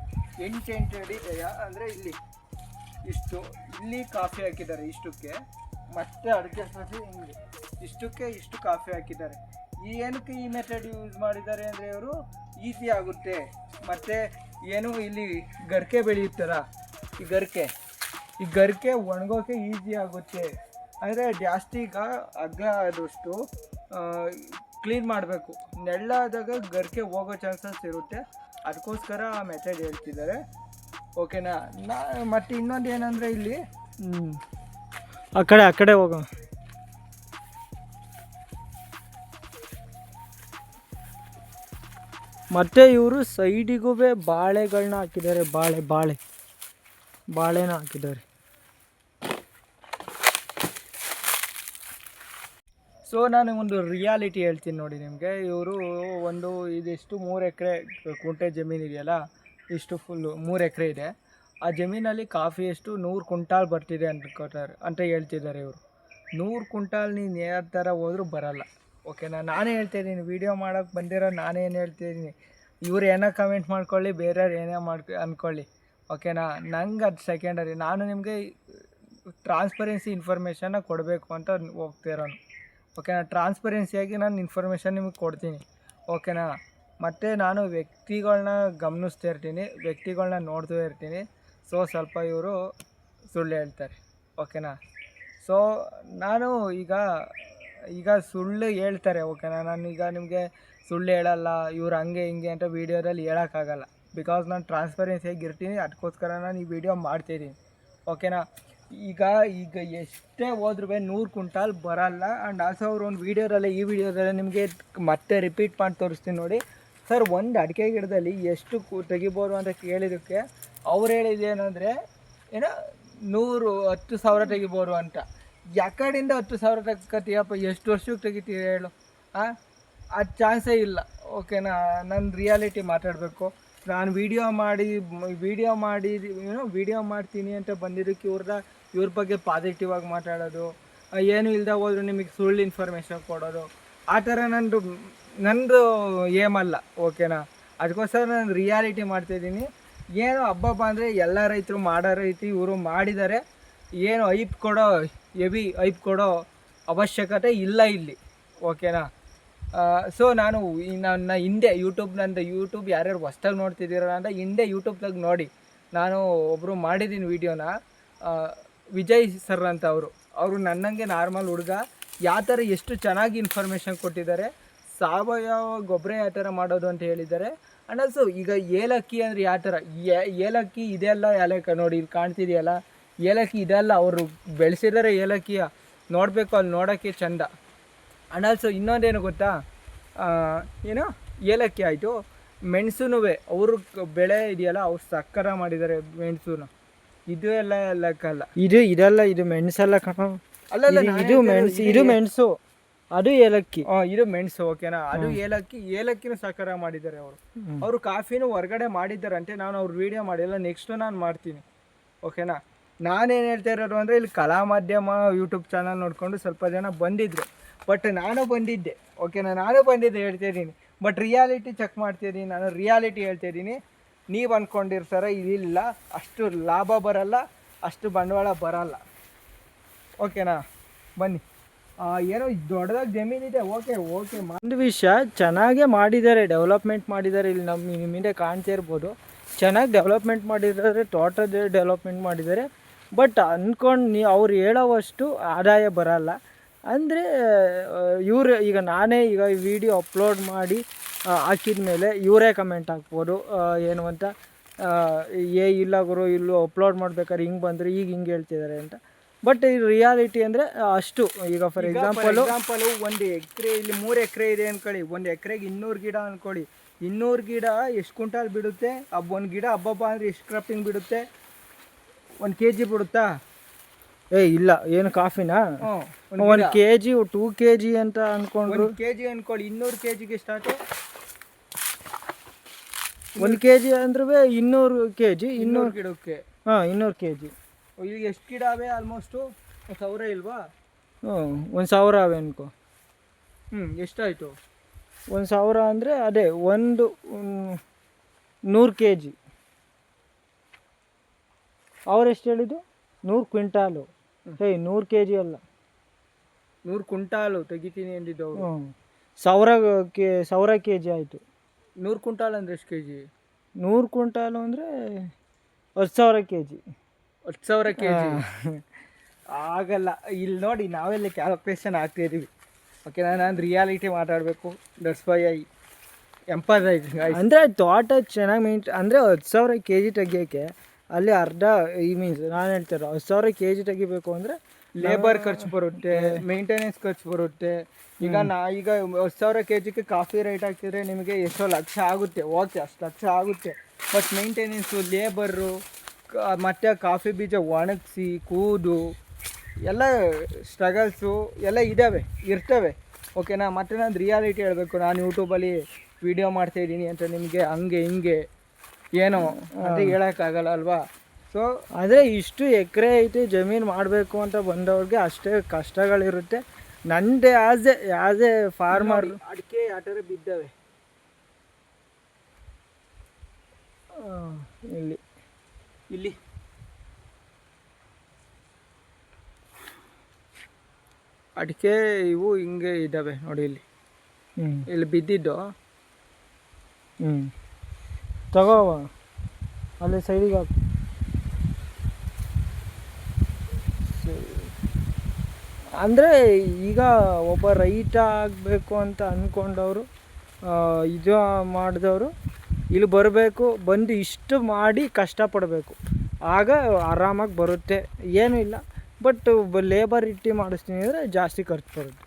8 ಅಡಿ ದಯ ಅಂದರೆ ಇಲ್ಲಿ ಇಷ್ಟು, ಇಲ್ಲಿ ಕಾಫಿ ಹಾಕಿದ್ದಾರೆ ಇಷ್ಟಕ್ಕೆ, ಮತ್ತೆ ಅಡಿಕೆ ಸೊಸಿ ಹಿಂಗೆ ಇಷ್ಟಕ್ಕೆ ಇಷ್ಟು ಕಾಫಿ ಹಾಕಿದ್ದಾರೆ. ಏನಕ್ಕೆ ಈ ಮೆಥಡ್ ಯೂಸ್ ಮಾಡಿದ್ದಾರೆ ಅಂದರೆ, ಅವರು ಈಸಿ ಆಗುತ್ತೆ. ಮತ್ತು ಏನು ಇಲ್ಲಿ ಗರಿಕೆ ಬೆಳೆಯುತ್ತಾರ, ಈ ಗರಿಕೆ ಒಣಗೋಕೆ ಈಸಿ ಆಗುತ್ತೆ. ಅಂದರೆ ಜಾಸ್ತಿ ಈಗ ಅಗ್ಲ ಆದಷ್ಟು ಕ್ಲೀನ್ ಮಾಡಬೇಕು. ನೆಳ್ಳಾದಾಗ ಗರ್ಕೆ ಹೋಗೋ ಚಾನ್ಸಸ್ ಇರುತ್ತೆ, ಅದಕ್ಕೋಸ್ಕರ ಆ ಮೆಥಡ್ ಹೇಳ್ತಿದ್ದಾರೆ. ಓಕೆನಾ. ಮತ್ತು ಇನ್ನೊಂದು ಏನಂದರೆ ಇಲ್ಲಿ ಆ ಕಡೆ ಹೋಗೋಣ. ಮತ್ತು ಇವರು ಸೈಡಿಗೂ ಬಾಳೆಗಳನ್ನ ಹಾಕಿದ್ದಾರೆ, ಬಾಳೆನ ಹಾಕಿದ್ದಾರೆ. ಸೊ ನಾನು ಒಂದು ರಿಯಾಲಿಟಿ ಹೇಳ್ತೀನಿ ನೋಡಿ ನಿಮಗೆ. ಇವರು ಒಂದು ಇದಿಷ್ಟು 3 ಎಕರೆ ಕುಂಟೆ ಜಮೀನು ಇದೆಯಲ್ಲ, ಇಷ್ಟು ಫುಲ್ಲು 3 ಎಕರೆ ಇದೆ. ಆ ಜಮೀನಲ್ಲಿ ಕಾಫಿ ಎಷ್ಟು 100 ಕ್ವಿಂಟಾಲ್ ಬರ್ತಿದೆ ಅಂತ ಹೇಳ್ತಿದ್ದಾರೆ ಇವರು. 100 ಕ್ವಿಂಟಾಲ್ ನೀನು ಯಾವ ಥರ ಹೋದ್ರೂ ಬರಲ್ಲ. ಓಕೆನಾ. ನಾನೇ ಹೇಳ್ತಾಯಿದ್ದೀನಿ, ವೀಡಿಯೋ ಮಾಡೋಕ್ಕೆ ಬಂದಿರೋ ನಾನೇನು ಹೇಳ್ತಾಯಿದ್ದೀನಿ. ಇವ್ರು ಏನೋ ಕಮೆಂಟ್ ಮಾಡ್ಕೊಳ್ಳಿ, ಬೇರೆಯವ್ರು ಏನೇ ಅಂದ್ಕೊಳ್ಳಿ. ಓಕೆನಾ. ನಂಗೆ ಅದು ಸೆಕೆಂಡರಿ. ನಾನು ನಿಮಗೆ ಟ್ರಾನ್ಸ್ಪರೆನ್ಸಿ ಇನ್ಫಾರ್ಮೇಷನ್ನ ಕೊಡಬೇಕು ಅಂತ ಹೋಗ್ತಿರೋನು. ಓಕೆನಾ. ಟ್ರಾನ್ಸ್ಪರೆನ್ಸಿಯಾಗಿ ನಾನು ಇನ್ಫಾರ್ಮೇಷನ್ ನಿಮಗೆ ಕೊಡ್ತೀನಿ. ಓಕೆನಾ. ಮತ್ತು ನಾನು ವ್ಯಕ್ತಿಗಳನ್ನ ಗಮನಿಸ್ತಾ ಇರ್ತೀನಿ, ವ್ಯಕ್ತಿಗಳನ್ನ ನೋಡ್ತಾ ಇರ್ತೀನಿ. ಸೊ ಸ್ವಲ್ಪ ಇವರು ಸುಳ್ಳು ಹೇಳ್ತಾರೆ. ಓಕೆನಾ. ಸೊ ನಾನು ಈಗ ಸುಳ್ಳು ಹೇಳ್ತಾರೆ. ಓಕೆನಾ. ನಾನು ಈಗ ನಿಮಗೆ ಸುಳ್ಳು ಹೇಳಲ್ಲ, ಇವ್ರು ಹಂಗೆ ಹಿಂಗೆ ಅಂತ ವೀಡಿಯೋದಲ್ಲಿ ಹೇಳೋಕ್ಕಾಗಲ್ಲ. ಬಿಕಾಸ್ ನಾನು ಟ್ರಾನ್ಸ್ಪರೆನ್ಸಿಯಾಗಿ ಇರ್ತೀನಿ, ಅದಕ್ಕೋಸ್ಕರ ನಾನು ಈ ವಿಡಿಯೋ ಮಾಡ್ತಾಯಿದ್ದೀನಿ. ಓಕೆನಾ. ಈಗ ಎಷ್ಟೇ ಹೋದ್ರೂ 100 ಕ್ವಿಂಟಾಲ್ ಬರಲ್ಲ. ಆ್ಯಂಡ್ ಆಲ್ಸೋ ಅವರು ಒಂದು ಈ ವಿಡಿಯೋದಲ್ಲಿ ನಿಮಗೆ ಮತ್ತೆ ರಿಪೀಟ್ ಮಾಡಿ ತೋರಿಸ್ತೀನಿ ನೋಡಿ. ಸರ್, ಒಂದು ಅಡಿಕೆ ಗಿಡದಲ್ಲಿ ಎಷ್ಟು ತೆಗಿಬೋದು ಅಂತ ಕೇಳಿದ್ದಕ್ಕೆ ಅವ್ರು ಹೇಳಿದ್ದೇನೆಂದರೆ 10,000 ತೆಗಿಬೋದು ಅಂತ. ಯಾಕಡೆಯಿಂದ 10,000 ತೆಗ್ಕತ್ತೀಯಪ್ಪ? ಎಷ್ಟು ವರ್ಷಕ್ಕೆ ತೆಗಿತೀಯ ಹೇಳು? ಅದು ಚಾನ್ಸೇ ಇಲ್ಲ. ಓಕೆನಾ. ನಾನು ರಿಯಾಲಿಟಿ ಮಾತಾಡಬೇಕು. ನಾನು ವೀಡಿಯೋ ಮಾಡ್ತೀನಿ ಅಂತ ಬಂದಿದ್ದಕ್ಕೆ ಇವ್ರ ಬಗ್ಗೆ ಪಾಸಿಟಿವ್ ಆಗಿ ಮಾತಾಡೋದು, ಏನೂ ಇಲ್ಲದೆ ಹೋದ್ರು ನಿಮಗೆ ಸುಳ್ಳು ಇನ್ಫಾರ್ಮೇಷನ್ ಕೊಡೋದು, ಆ ಥರ ನಂದು ಏಮಲ್ಲ. ಓಕೆನಾ. ಅದಕ್ಕೋಸ್ಕರ ನಾನು ರಿಯಾಲಿಟಿ ಮಾಡ್ತಾಯಿದ್ದೀನಿ. ಏನು ಹಬ್ಬ ಅಂದರೆ ಎಲ್ಲ ರೈತರು ಮಾಡೋ ರೀತಿ ಇವರು ಮಾಡಿದ್ದಾರೆ. ಏನು ಹೆವಿ ಐಪ್ ಕೊಡೋ ಅವಶ್ಯಕತೆ ಇಲ್ಲ ಇಲ್ಲಿ. ಓಕೆನಾ. ಸೊ ನಾನು ನನ್ನ ಹಿಂದೆ ಯೂಟ್ಯೂಬ್ ಯಾರ್ಯಾರು ಹೊಸ್ದಾಗಿ ನೋಡ್ತಿದ್ದೀರ ಅಂತ ಹಿಂದೆ ಯೂಟ್ಯೂಬ್ದಾಗ ನೋಡಿ, ನಾನು ಒಬ್ಬರು ಮಾಡಿದ್ದೀನಿ ವೀಡಿಯೋನ, ವಿಜಯ್ ಸರ್ ಅಂತ. ಅವರು ನನ್ನಂಗೆ ನಾರ್ಮಲ್ ಹುಡುಗ, ಯಾವ ಥರ ಎಷ್ಟು ಚೆನ್ನಾಗಿ ಇನ್ಫಾರ್ಮೇಷನ್ ಕೊಟ್ಟಿದ್ದಾರೆ, ಸಾವಯವ ಗೊಬ್ಬರ ಯಾವ ಥರ ಮಾಡೋದು ಅಂತ ಹೇಳಿದ್ದಾರೆ. ಆ್ಯಂಡ್ ಆಲ್ಸೋ ಈಗ ಏಲಕ್ಕಿ ಅಂದರೆ ಯಾವ ಥರ ಏಲಕ್ಕಿ ಇದೆಲ್ಲ ನೋಡಿ ಇಲ್ಲಿ ಕಾಣ್ತಿದೆಯಲ್ಲ, ಏಲಕ್ಕಿ ಇದೆಲ್ಲ ಅವರು ಬೆಳೆಸಿದ್ದಾರೆ. ಏಲಕ್ಕಿಯ ನೋಡಬೇಕು, ಅಲ್ಲಿ ನೋಡೋಕ್ಕೆ ಚಂದ. ಆ್ಯಂಡ್ ಆಲ್ಸೋ ಇನ್ನೊಂದೇನು ಗೊತ್ತಾ, ಏಲಕ್ಕಿ ಆಯಿತು, ಮೆಣಸುನೂ ಅವರು ಬೆಳೆ ಇದೆಯಲ್ಲ, ಅವ್ರು ಸಕ್ಕರ ಮಾಡಿದ್ದಾರೆ ಮೆಣಸುನ. ಇದು ಎಲ್ಲ ಲೆಕ್ಕಲ್ಲ. ಇದು ಮೆಣಸಲ್ಲ ಕಣ. ಅಲ್ಲಲ್ಲ, ಇದು ಮೆಣಸು, ಅದು ಏಲಕ್ಕಿ. ಇದು ಮೆಣಸು. ಓಕೆನಾ. ಅದು ಏಲಕ್ಕಿನೂ ಸಕ್ಕರ ಮಾಡಿದ್ದಾರೆ ಅವರು ಕಾಫಿನೂ ಹೊರಗಡೆ ಮಾಡಿದ್ದಾರಂತೆ. ನಾನು ಅವ್ರ ವೀಡಿಯೋ ಮಾಡಿಲ್ಲ, ನೆಕ್ಸ್ಟು ನಾನು ಮಾಡ್ತೀನಿ. ಓಕೆನಾ. ನಾನೇನು ಹೇಳ್ತಾ ಇರೋದು ಅಂದರೆ, ಇಲ್ಲಿ ಕಲಾ ಮಾಧ್ಯಮ ಯೂಟ್ಯೂಬ್ ಚಾನಲ್ ನೋಡಿಕೊಂಡು ಸ್ವಲ್ಪ ಜನ ಬಂದಿದ್ದರು. ಬಟ್ ನಾನು ಬಂದಿದ್ದೆ. ಓಕೆನಾ. ಹೇಳ್ತಾಯಿದ್ದೀನಿ. ಬಟ್ ರಿಯಾಲಿಟಿ ಚೆಕ್ ಮಾಡ್ತಾಯಿದ್ದೀನಿ. ನಾನು ರಿಯಾಲಿಟಿ ಹೇಳ್ತಾಯಿದ್ದೀನಿ. ನೀವು ಅಂದ್ಕೊಂಡಿರ್ತಾರ ಇದಿಲ್ಲ, ಅಷ್ಟು ಲಾಭ ಬರಲ್ಲ, ಅಷ್ಟು ಬಂಡವಾಳ ಬರಲ್ಲ. ಓಕೆನಾ. ಬನ್ನಿ. ಏನೋ ದೊಡ್ಡದಾಗಿ ಜಮೀನಿದೆ. ಓಕೆ. ಒಂದು ವಿಷಯ, ಚೆನ್ನಾಗೇ ಮಾಡಿದ್ದಾರೆ, ಡೆವಲಪ್ಮೆಂಟ್ ಮಾಡಿದ್ದಾರೆ. ಇಲ್ಲಿ ನಿಮ್ಮ ಹಿಂದೆ ಕಾಣ್ತಾ ಇರ್ಬೋದು, ಚೆನ್ನಾಗಿ ಡೆವಲಪ್ಮೆಂಟ್ ಮಾಡಿದ್ದಾರೆ, ತೋಟದ ಡೆವಲಪ್ಮೆಂಟ್ ಮಾಡಿದ್ದಾರೆ. ಬಟ್ ಅವ್ರು ಹೇಳೋವಷ್ಟು ಆದಾಯ ಬರಲ್ಲ. ಅಂದರೆ ಈಗ ನಾನೇ ಈ ವಿಡಿಯೋ ಅಪ್ಲೋಡ್ ಮಾಡಿ ಹಾಕಿದ ಮೇಲೆ ಇವರೇ ಕಮೆಂಟ್ ಹಾಕ್ಬೋದು, ಏನು ಅಂತ, ಇಲ್ಲ ಗುರು, ಇಲ್ಲೂ ಅಪ್ಲೋಡ್ ಮಾಡ್ಬೇಕಾದ್ರೆ ಹಿಂಗೆ ಬಂದರು, ಈಗ ಹಿಂಗೆ ಹೇಳ್ತಿದ್ದಾರೆ ಅಂತ. ಬಟ್ ಈ ರಿಯಾಲಿಟಿ ಅಂದರೆ ಅಷ್ಟು. ಈಗ ಫಾರ್ ಎಕ್ಸಾಂಪಲು ಒಂದು ಎಕರೆ, ಇಲ್ಲಿ 3 ಎಕರೆ ಇದೆ ಅಂದ್ಕೊಳ್ಳಿ. ಒಂದು ಎಕರೆಗೆ 200 ಗಿಡ ಅಂದ್ಕೊಳ್ಳಿ. 200 ಗಿಡ ಎಷ್ಟು ಕ್ವಿಂಟಾಲ್ ಬಿಡುತ್ತೆ? ಒಂದು ಗಿಡ ಹಬ್ಬ ಅಂದರೆ ಎಷ್ಟು ಕ್ರಾಪಿಂಗ್ ಬಿಡುತ್ತೆ? 1 kg ಬಿಡುತ್ತಾ? ಇಲ್ಲ. ಏನು ಕಾಫಿನಾ? 1 kg 2 kg ಅಂತ ಅಂದ್ಕೊಂಡ್ರು. 1 kg ಅಂದ್ಕೊಳ್ಳಿ. 200 kgಗೆ ಸ್ಟಾರ್ಟು. 1 kg ಅಂದ್ರೆ 200 kg, 200 ಗಿಡಕ್ಕೆ. 200 kg. ಈಗ ಎಷ್ಟು ಗಿಡ ಅವೆ? ಆಲ್ಮೋಸ್ಟು 1,000 ಇಲ್ವಾ? 1,000 ಅವೆ ಅನ್ಕೋ. ಎಷ್ಟಾಯಿತು? 1,000 ಅಂದರೆ ಅದೇ 100 kg. ಅವ್ರು ಎಷ್ಟು ಹೇಳಿದ್ದು? 100 ಕ್ವಿಂಟಾಲು. 100 kg ಅಲ್ಲ, 100 ಕ್ವಿಂಟಾಲು ತೆಗಿತೀನಿ ಅಂದಿದ್ದು ಅವರು. 1,000 kg ಆಯಿತು. 100 ಕ್ವಿಂಟಾಲ್ ಅಂದರೆ ಎಷ್ಟು kg? 100 ಕ್ವಿಂಟಾಲು ಅಂದರೆ 10,000 kg. 10,000 kg ಆಗಲ್ಲ. ಇಲ್ಲಿ ನೋಡಿ, ನಾವೆಲ್ಲ ಕ್ಯಾಲ್ಕುಲೇಷನ್ ಹಾಕ್ತಿದ್ದೀವಿ. ಓಕೆ ನಾನು ರಿಯಾಲಿಟಿ ಮಾತಾಡಬೇಕು. That's why I emphasise. ಅಂದರೆ ತೋಟ ಚೆನ್ನಾಗಿ ಅಂದರೆ 10,000 kg ತೆಗಿಯೋಕ್ಕೆ ಅಲ್ಲಿ ಅರ್ಧ ಮೀನ್ಸ್ ನಾನು ಹೇಳ್ತಾರೆ 10,000 kg ತೆಗಿಬೇಕು ಅಂದರೆ ಲೇಬರ್ ಖರ್ಚು ಬರುತ್ತೆ, ಮೇಂಟೆನೆನ್ಸ್ ಖರ್ಚು ಬರುತ್ತೆ. ಈಗ ಈಗ 10,000 kgಗೆ ಕಾಫಿ ರೇಟ್ ಹಾಕಿದರೆ ನಿಮಗೆ ಎಷ್ಟೋ ಲಕ್ಷ ಆಗುತ್ತೆ. ಓಕೆ, ಅಷ್ಟು ಲಕ್ಷ ಆಗುತ್ತೆ. ಬಟ್ ಮೇಂಟೆನೆನ್ಸು, ಲೇಬರು, ಮತ್ತು ಕಾಫಿ ಬೀಜ ಒಣಗಿಸಿ ಕೂದು ಎಲ್ಲ ಸ್ಟ್ರಗಲ್ಸು ಎಲ್ಲ ಇರ್ತವೆ. ಓಕೆನಾ. ಮತ್ತು ನಾನು ರಿಯಾಲಿಟಿ ಹೇಳಬೇಕು, ನಾನು ಯೂಟ್ಯೂಬಲ್ಲಿ ವೀಡಿಯೋ ಮಾಡ್ತಾಯಿದ್ದೀನಿ ಅಂತ ನಿಮಗೆ ಹಂಗೆ ಹಿಂಗೆ ಏನೋ ಅಂತ ಹೇಳೋಕ್ಕಾಗಲ್ಲ ಅಲ್ವಾ. ಸೊ ಆದರೆ ಇಷ್ಟು ಎಕರೆ ಐತೆ ಜಮೀನು ಮಾಡಬೇಕು ಅಂತ ಬಂದವ್ರಿಗೆ ಅಷ್ಟೇ ಕಷ್ಟಗಳಿರುತ್ತೆ. ನಂದೇ ಆ್ಯಸ್ ಎ ಫಾರ್ಮರ್ ಅಡಿಕೆ ಆ ಥರ ಬಿದ್ದಾವೆ ಇಲ್ಲಿ ಅಡಿಕೆ ಇವು ಹಿಂಗೆ ಇದ್ದಾವೆ ನೋಡಿ, ಇಲ್ಲಿ ಬಿದ್ದಿದ್ದು. ತಗೋ ಅಲ್ಲಿ ಸೈಡಿಗೆ ಹಾಕು. ಅಂದರೆ ಈಗ ಒಬ್ಬ ರೈತ ಆಗಬೇಕು ಅಂತ ಅಂದ್ಕೊಂಡವರು ಇದು ಮಾಡಿದವರು ಇಲ್ಲಿ ಬರಬೇಕು, ಬಂದು ಇಷ್ಟು ಮಾಡಿ ಕಷ್ಟಪಡಬೇಕು, ಆಗ ಆರಾಮಾಗಿ ಬರುತ್ತೆ. ಏನೂ ಇಲ್ಲ. ಬಟ್ ಲೇಬರ್ ಇಟ್ಟು ಮಾಡಿಸ್ತೀನಿ ಅಂದರೆ ಜಾಸ್ತಿ ಖರ್ಚು ಬರುತ್ತೆ.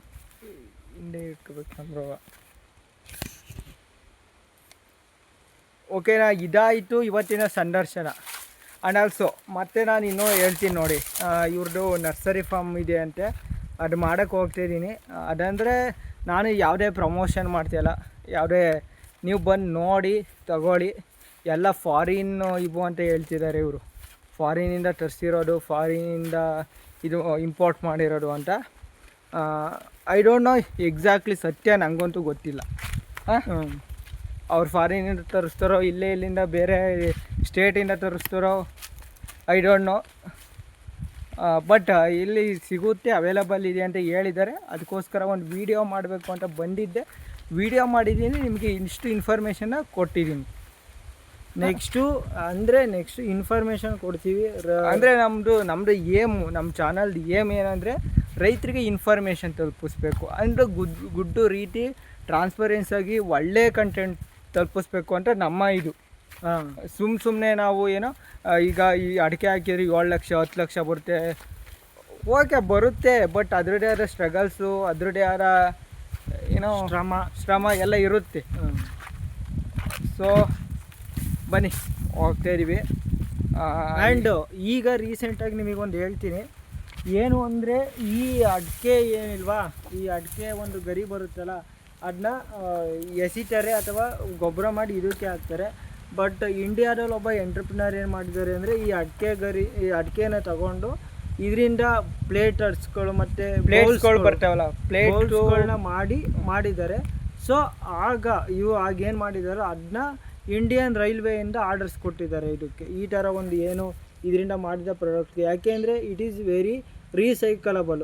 ಹಿಂದೆ ಇಟ್ಕೋಬೇಕು ನಮ್ರವ. ಓಕೆನಾ, ಇದಾಯಿತು ಇವತ್ತಿನ ಸಂದರ್ಶನ. ಆ್ಯಂಡ್ ಆಲ್ಸೋ ಮತ್ತೆ ನಾನು ಇನ್ನೂ ಹೇಳ್ತೀನಿ ನೋಡಿ, ಇವ್ರದ್ದು ನರ್ಸರಿ ಫಾರ್ಮ್ ಇದೆ ಅಂತೆ, ಅದು ಮಾಡೋಕ್ಕೆ ಹೋಗ್ತಾಯಿದ್ದೀನಿ. ಅದಂದರೆ ನಾನು ಯಾವುದೇ ಪ್ರಮೋಷನ್ ಮಾಡ್ತಿಲ್ಲ, ಯಾವುದೇ ನೀವು ಬಂದು ನೋಡಿ ತಗೊಳ್ಳಿ. ಎಲ್ಲ ಫಾರಿನ್ ಇವು ಅಂತ ಹೇಳ್ತಿದ್ದಾರೆ ಇವರು, ಫಾರಿನಿಂದ ತರಿಸಿರೋದು, ಫಾರಿನಿಂದ ಇದು ಇಂಪೋರ್ಟ್ ಮಾಡಿರೋದು ಅಂತ. ಐ ಡೋಂಟ್ ನೋ ಎಕ್ಸಾಕ್ಟ್ಲಿ, ಸತ್ಯ ನನಗಂತೂ ಗೊತ್ತಿಲ್ಲ. ಅವ್ರು ಫಾರಿನಿಂದ ತರಿಸ್ತಾರೋ ಇಲ್ಲಿಂದ ಬೇರೆ ಸ್ಟೇಟಿಂದ ತರಿಸ್ತಾರೋ ಐ ಡೋಂಟ್ ನೋ. ಬಟ್ ಇಲ್ಲಿ ಸಿಗುತ್ತೆ, ಅವೈಲಬಲ್ ಇದೆ ಅಂತ ಹೇಳಿದ್ದಾರೆ. ಅದಕ್ಕೋಸ್ಕರ ಒಂದು ವೀಡಿಯೋ ಮಾಡಬೇಕು ಅಂತ ಬಂದಿದ್ದೆ, ವೀಡಿಯೋ ಮಾಡಿದ್ದೀನಿ, ನಿಮಗೆ ಇಷ್ಟು ಇನ್ಫಾರ್ಮೇಷನ್ನ ಕೊಟ್ಟಿದ್ದೀನಿ. ನೆಕ್ಸ್ಟು ಇನ್ಫಾರ್ಮೇಷನ್ ಕೊಡ್ತೀವಿ. ಅಂದರೆ ನಮ್ಮದು ನಮ್ಮ ಚಾನಲ್ದು ಏನಂದರೆ ರೈತರಿಗೆ ಇನ್ಫಾರ್ಮೇಷನ್ ತಲುಪಿಸ್ಬೇಕು, ಅಂದರೆ ಗುಡ್ಡು ರೀತಿ ಟ್ರಾನ್ಸ್ಪರೆನ್ಸಾಗಿ ಒಳ್ಳೆ ಕಂಟೆಂಟ್ ತಲುಪಿಸ್ಬೇಕು ಅಂತ ನಮ್ಮ ಇದು. ಸುಮ್ಮನೆ ನಾವು ಏನೋ ಈಗ ಈ ಅಡಿಕೆ ಹಾಕಿದ್ರೆ 7 ಲಕ್ಷ 10 ಲಕ್ಷ ಬರುತ್ತೆ, ಓಕೆ ಬರುತ್ತೆ. ಬಟ್ ಅದರದ್ದೇ ಆದ ಸ್ಟ್ರಗಲ್ಸು, ಅದರದ್ದೇ ಆದ ಏನೋ ಶ್ರಮ ಎಲ್ಲ ಇರುತ್ತೆ. ಸೊ ಬನ್ನಿ ಹೋಗ್ತಾಯಿದ್ದೀವಿ. ಆ್ಯಂಡ್ ಈಗ ರೀಸೆಂಟಾಗಿ ನಿಮಗೊಂದು ಹೇಳ್ತೀನಿ ಏನು ಅಂದರೆ, ಈ ಅಡಿಕೆ ಏನಿಲ್ವಾ, ಈ ಅಡಿಕೆ ಒಂದು ಗರಿ ಬರುತ್ತಲ್ಲ, ಅದನ್ನ ಎಸಿತಾರೆ ಅಥವಾ ಗೊಬ್ಬರ ಮಾಡಿ ಇದಕ್ಕೆ ಹಾಕ್ತಾರೆ. ಬಟ್ ಇಂಡಿಯಾದಲ್ಲಿ ಒಬ್ಬ ಎಂಟ್ರಪ್ರಿನರ್ ಏನು ಮಾಡಿದ್ದಾರೆ ಅಂದರೆ, ಈ ಅಡಿಕೆನ ತಗೊಂಡು ಇದರಿಂದ ಪ್ಲೇಟರ್ಸ್ಗಳು ಮತ್ತು ಪ್ಲೇಟ್ಸ್ಗಳು ಬರ್ತಾವಲ್ಲ, ಪ್ಲೇಟ್ಗಳನ್ನ ಮಾಡಿದ್ದಾರೆ. ಸೊ ಆಗೇನು ಮಾಡಿದಾರೋ ಅದನ್ನ ಇಂಡಿಯನ್ ರೈಲ್ವೆಯಿಂದ ಆರ್ಡರ್ಸ್ ಕೊಟ್ಟಿದ್ದಾರೆ ಇದಕ್ಕೆ, ಈ ಥರ ಒಂದು ಏನು ಇದರಿಂದ ಮಾಡಿದ ಪ್ರಾಡಕ್ಟ್ಗೆ. ಯಾಕೆಂದರೆ it is very recyclable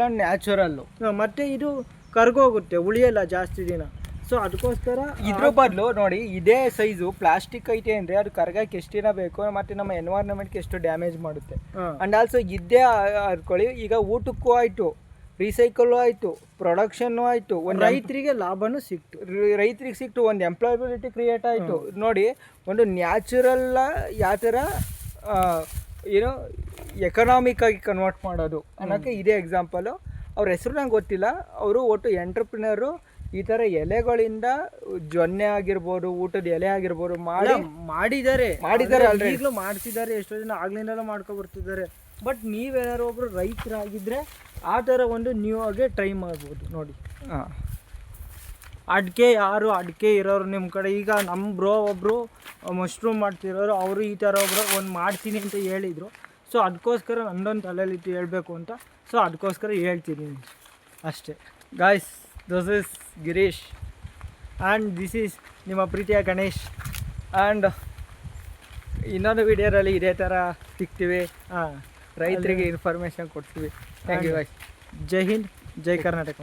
and natural. ಮತ್ತು ಇದು ಕರ್ಗೋಗುತ್ತೆ, ಉಳಿಯಲ್ಲ ಜಾಸ್ತಿ ದಿನ. ಸೊ ಅದಕ್ಕೋಸ್ಕರ ಇದ್ರ ಬದಲು ನೋಡಿ, ಇದೇ ಸೈಜು ಪ್ಲಾಸ್ಟಿಕ್ ಐತೆ ಅಂದರೆ ಅದು ಕರ್ಗಕ್ಕೆ ಎಷ್ಟು ದಿನ ಬೇಕು ಮತ್ತು ನಮ್ಮ ಎನ್ವೈರ್ಮೆಂಟ್ಗೆ ಎಷ್ಟು ಡ್ಯಾಮೇಜ್ ಮಾಡುತ್ತೆ. ಆ್ಯಂಡ್ ಆಲ್ಸೋ ಇದ್ದೇ ಅನ್ಕೊಳ್ಳಿ, ಈಗ ಊಟಕ್ಕೂ ಆಯಿತು, ರೀಸೈಕಲ್ಲು ಆಯಿತು, ಪ್ರೊಡಕ್ಷನ್ನು ಆಯಿತು, ಒಂದು ರೈತರಿಗೆ ಲಾಭನೂ ಸಿಕ್ತು, ಒಂದು ಎಂಪ್ಲಾಯಬಿಲಿಟಿ ಕ್ರಿಯೇಟ್ ಆಯಿತು. ನೋಡಿ, ಒಂದು ನ್ಯಾಚುರಲ್ ಯಾವ ಥರ ಏನೋ ಎಕನಾಮಿಕ್ಕಾಗಿ ಕನ್ವರ್ಟ್ ಮಾಡೋದು ಅನ್ನೋಕ್ಕೆ ಇದೇ ಎಕ್ಸಾಂಪಲು. ಅವ್ರ ಹೆಸರು ನಂಗೆ ಗೊತ್ತಿಲ್ಲ, ಅವರು ಒಟ್ಟು ಎಂಟ್ರಪ್ರಿನರು. ಈ ಥರ ಎಲೆಗಳಿಂದ ಜೊನ್ನೆ ಆಗಿರ್ಬೋದು, ಊಟದ ಎಲೆ ಆಗಿರ್ಬೋದು ಮಾಡಿದ್ದಾರೆ ಈಗಲೂ ಮಾಡ್ತಿದ್ದಾರೆ. ಎಷ್ಟೋ ಜನ ಆಗ್ಲಿಂದಲೂ ಮಾಡ್ಕೊಬರ್ತಿದ್ದಾರೆ. ಬಟ್ ನೀವೇನಾದ್ರು ಒಬ್ಬರು ರೈತರಾಗಿದ್ದರೆ ಆ ಥರ ಒಂದು ನ್ಯೂ ಆಗಿ ಟ್ರೈ ಮಾಡ್ಬೋದು ನೋಡಿ. ಅಡಿಕೆ ಇರೋರು ನಿಮ್ಮ ಕಡೆ, ಈಗ ನಮ್ಮ ಬ್ರೋ ಒಬ್ಬರು ಮಶ್ರೂಮ್ ಮಾಡ್ತಿರೋರು, ಅವರು ಈ ಥರ ಒಂದು ಮಾಡ್ತೀನಿ ಅಂತ ಹೇಳಿದರು. ಸೊ ಅದಕ್ಕೋಸ್ಕರ ನನ್ನೊಂದು ತಲೆಯಲ್ಲಿತ್ತು ಹೇಳಬೇಕು ಅಂತ. ಸೊ ಅದಕ್ಕೋಸ್ಕರ ಹೇಳ್ತಿದ್ದೀನಿ ಅಷ್ಟೇ. Guys, this is Girish and this is ನಿಮ್ಮ ಪ್ರೀತಿಯ ಗಣೇಶ್. ಆ್ಯಂಡ್ ಇನ್ನೊಂದು ವಿಡಿಯೋದಲ್ಲಿ ಇದೇ ಥರ ಸಿಗ್ತೀವಿ, ರೈತರಿಗೆ ಇನ್ಫಾರ್ಮೇಷನ್ ಕೊಡ್ತೀವಿ. Thank you guys. ಜೈ ಹಿಂದ್, ಜೈ ಕರ್ನಾಟಕ.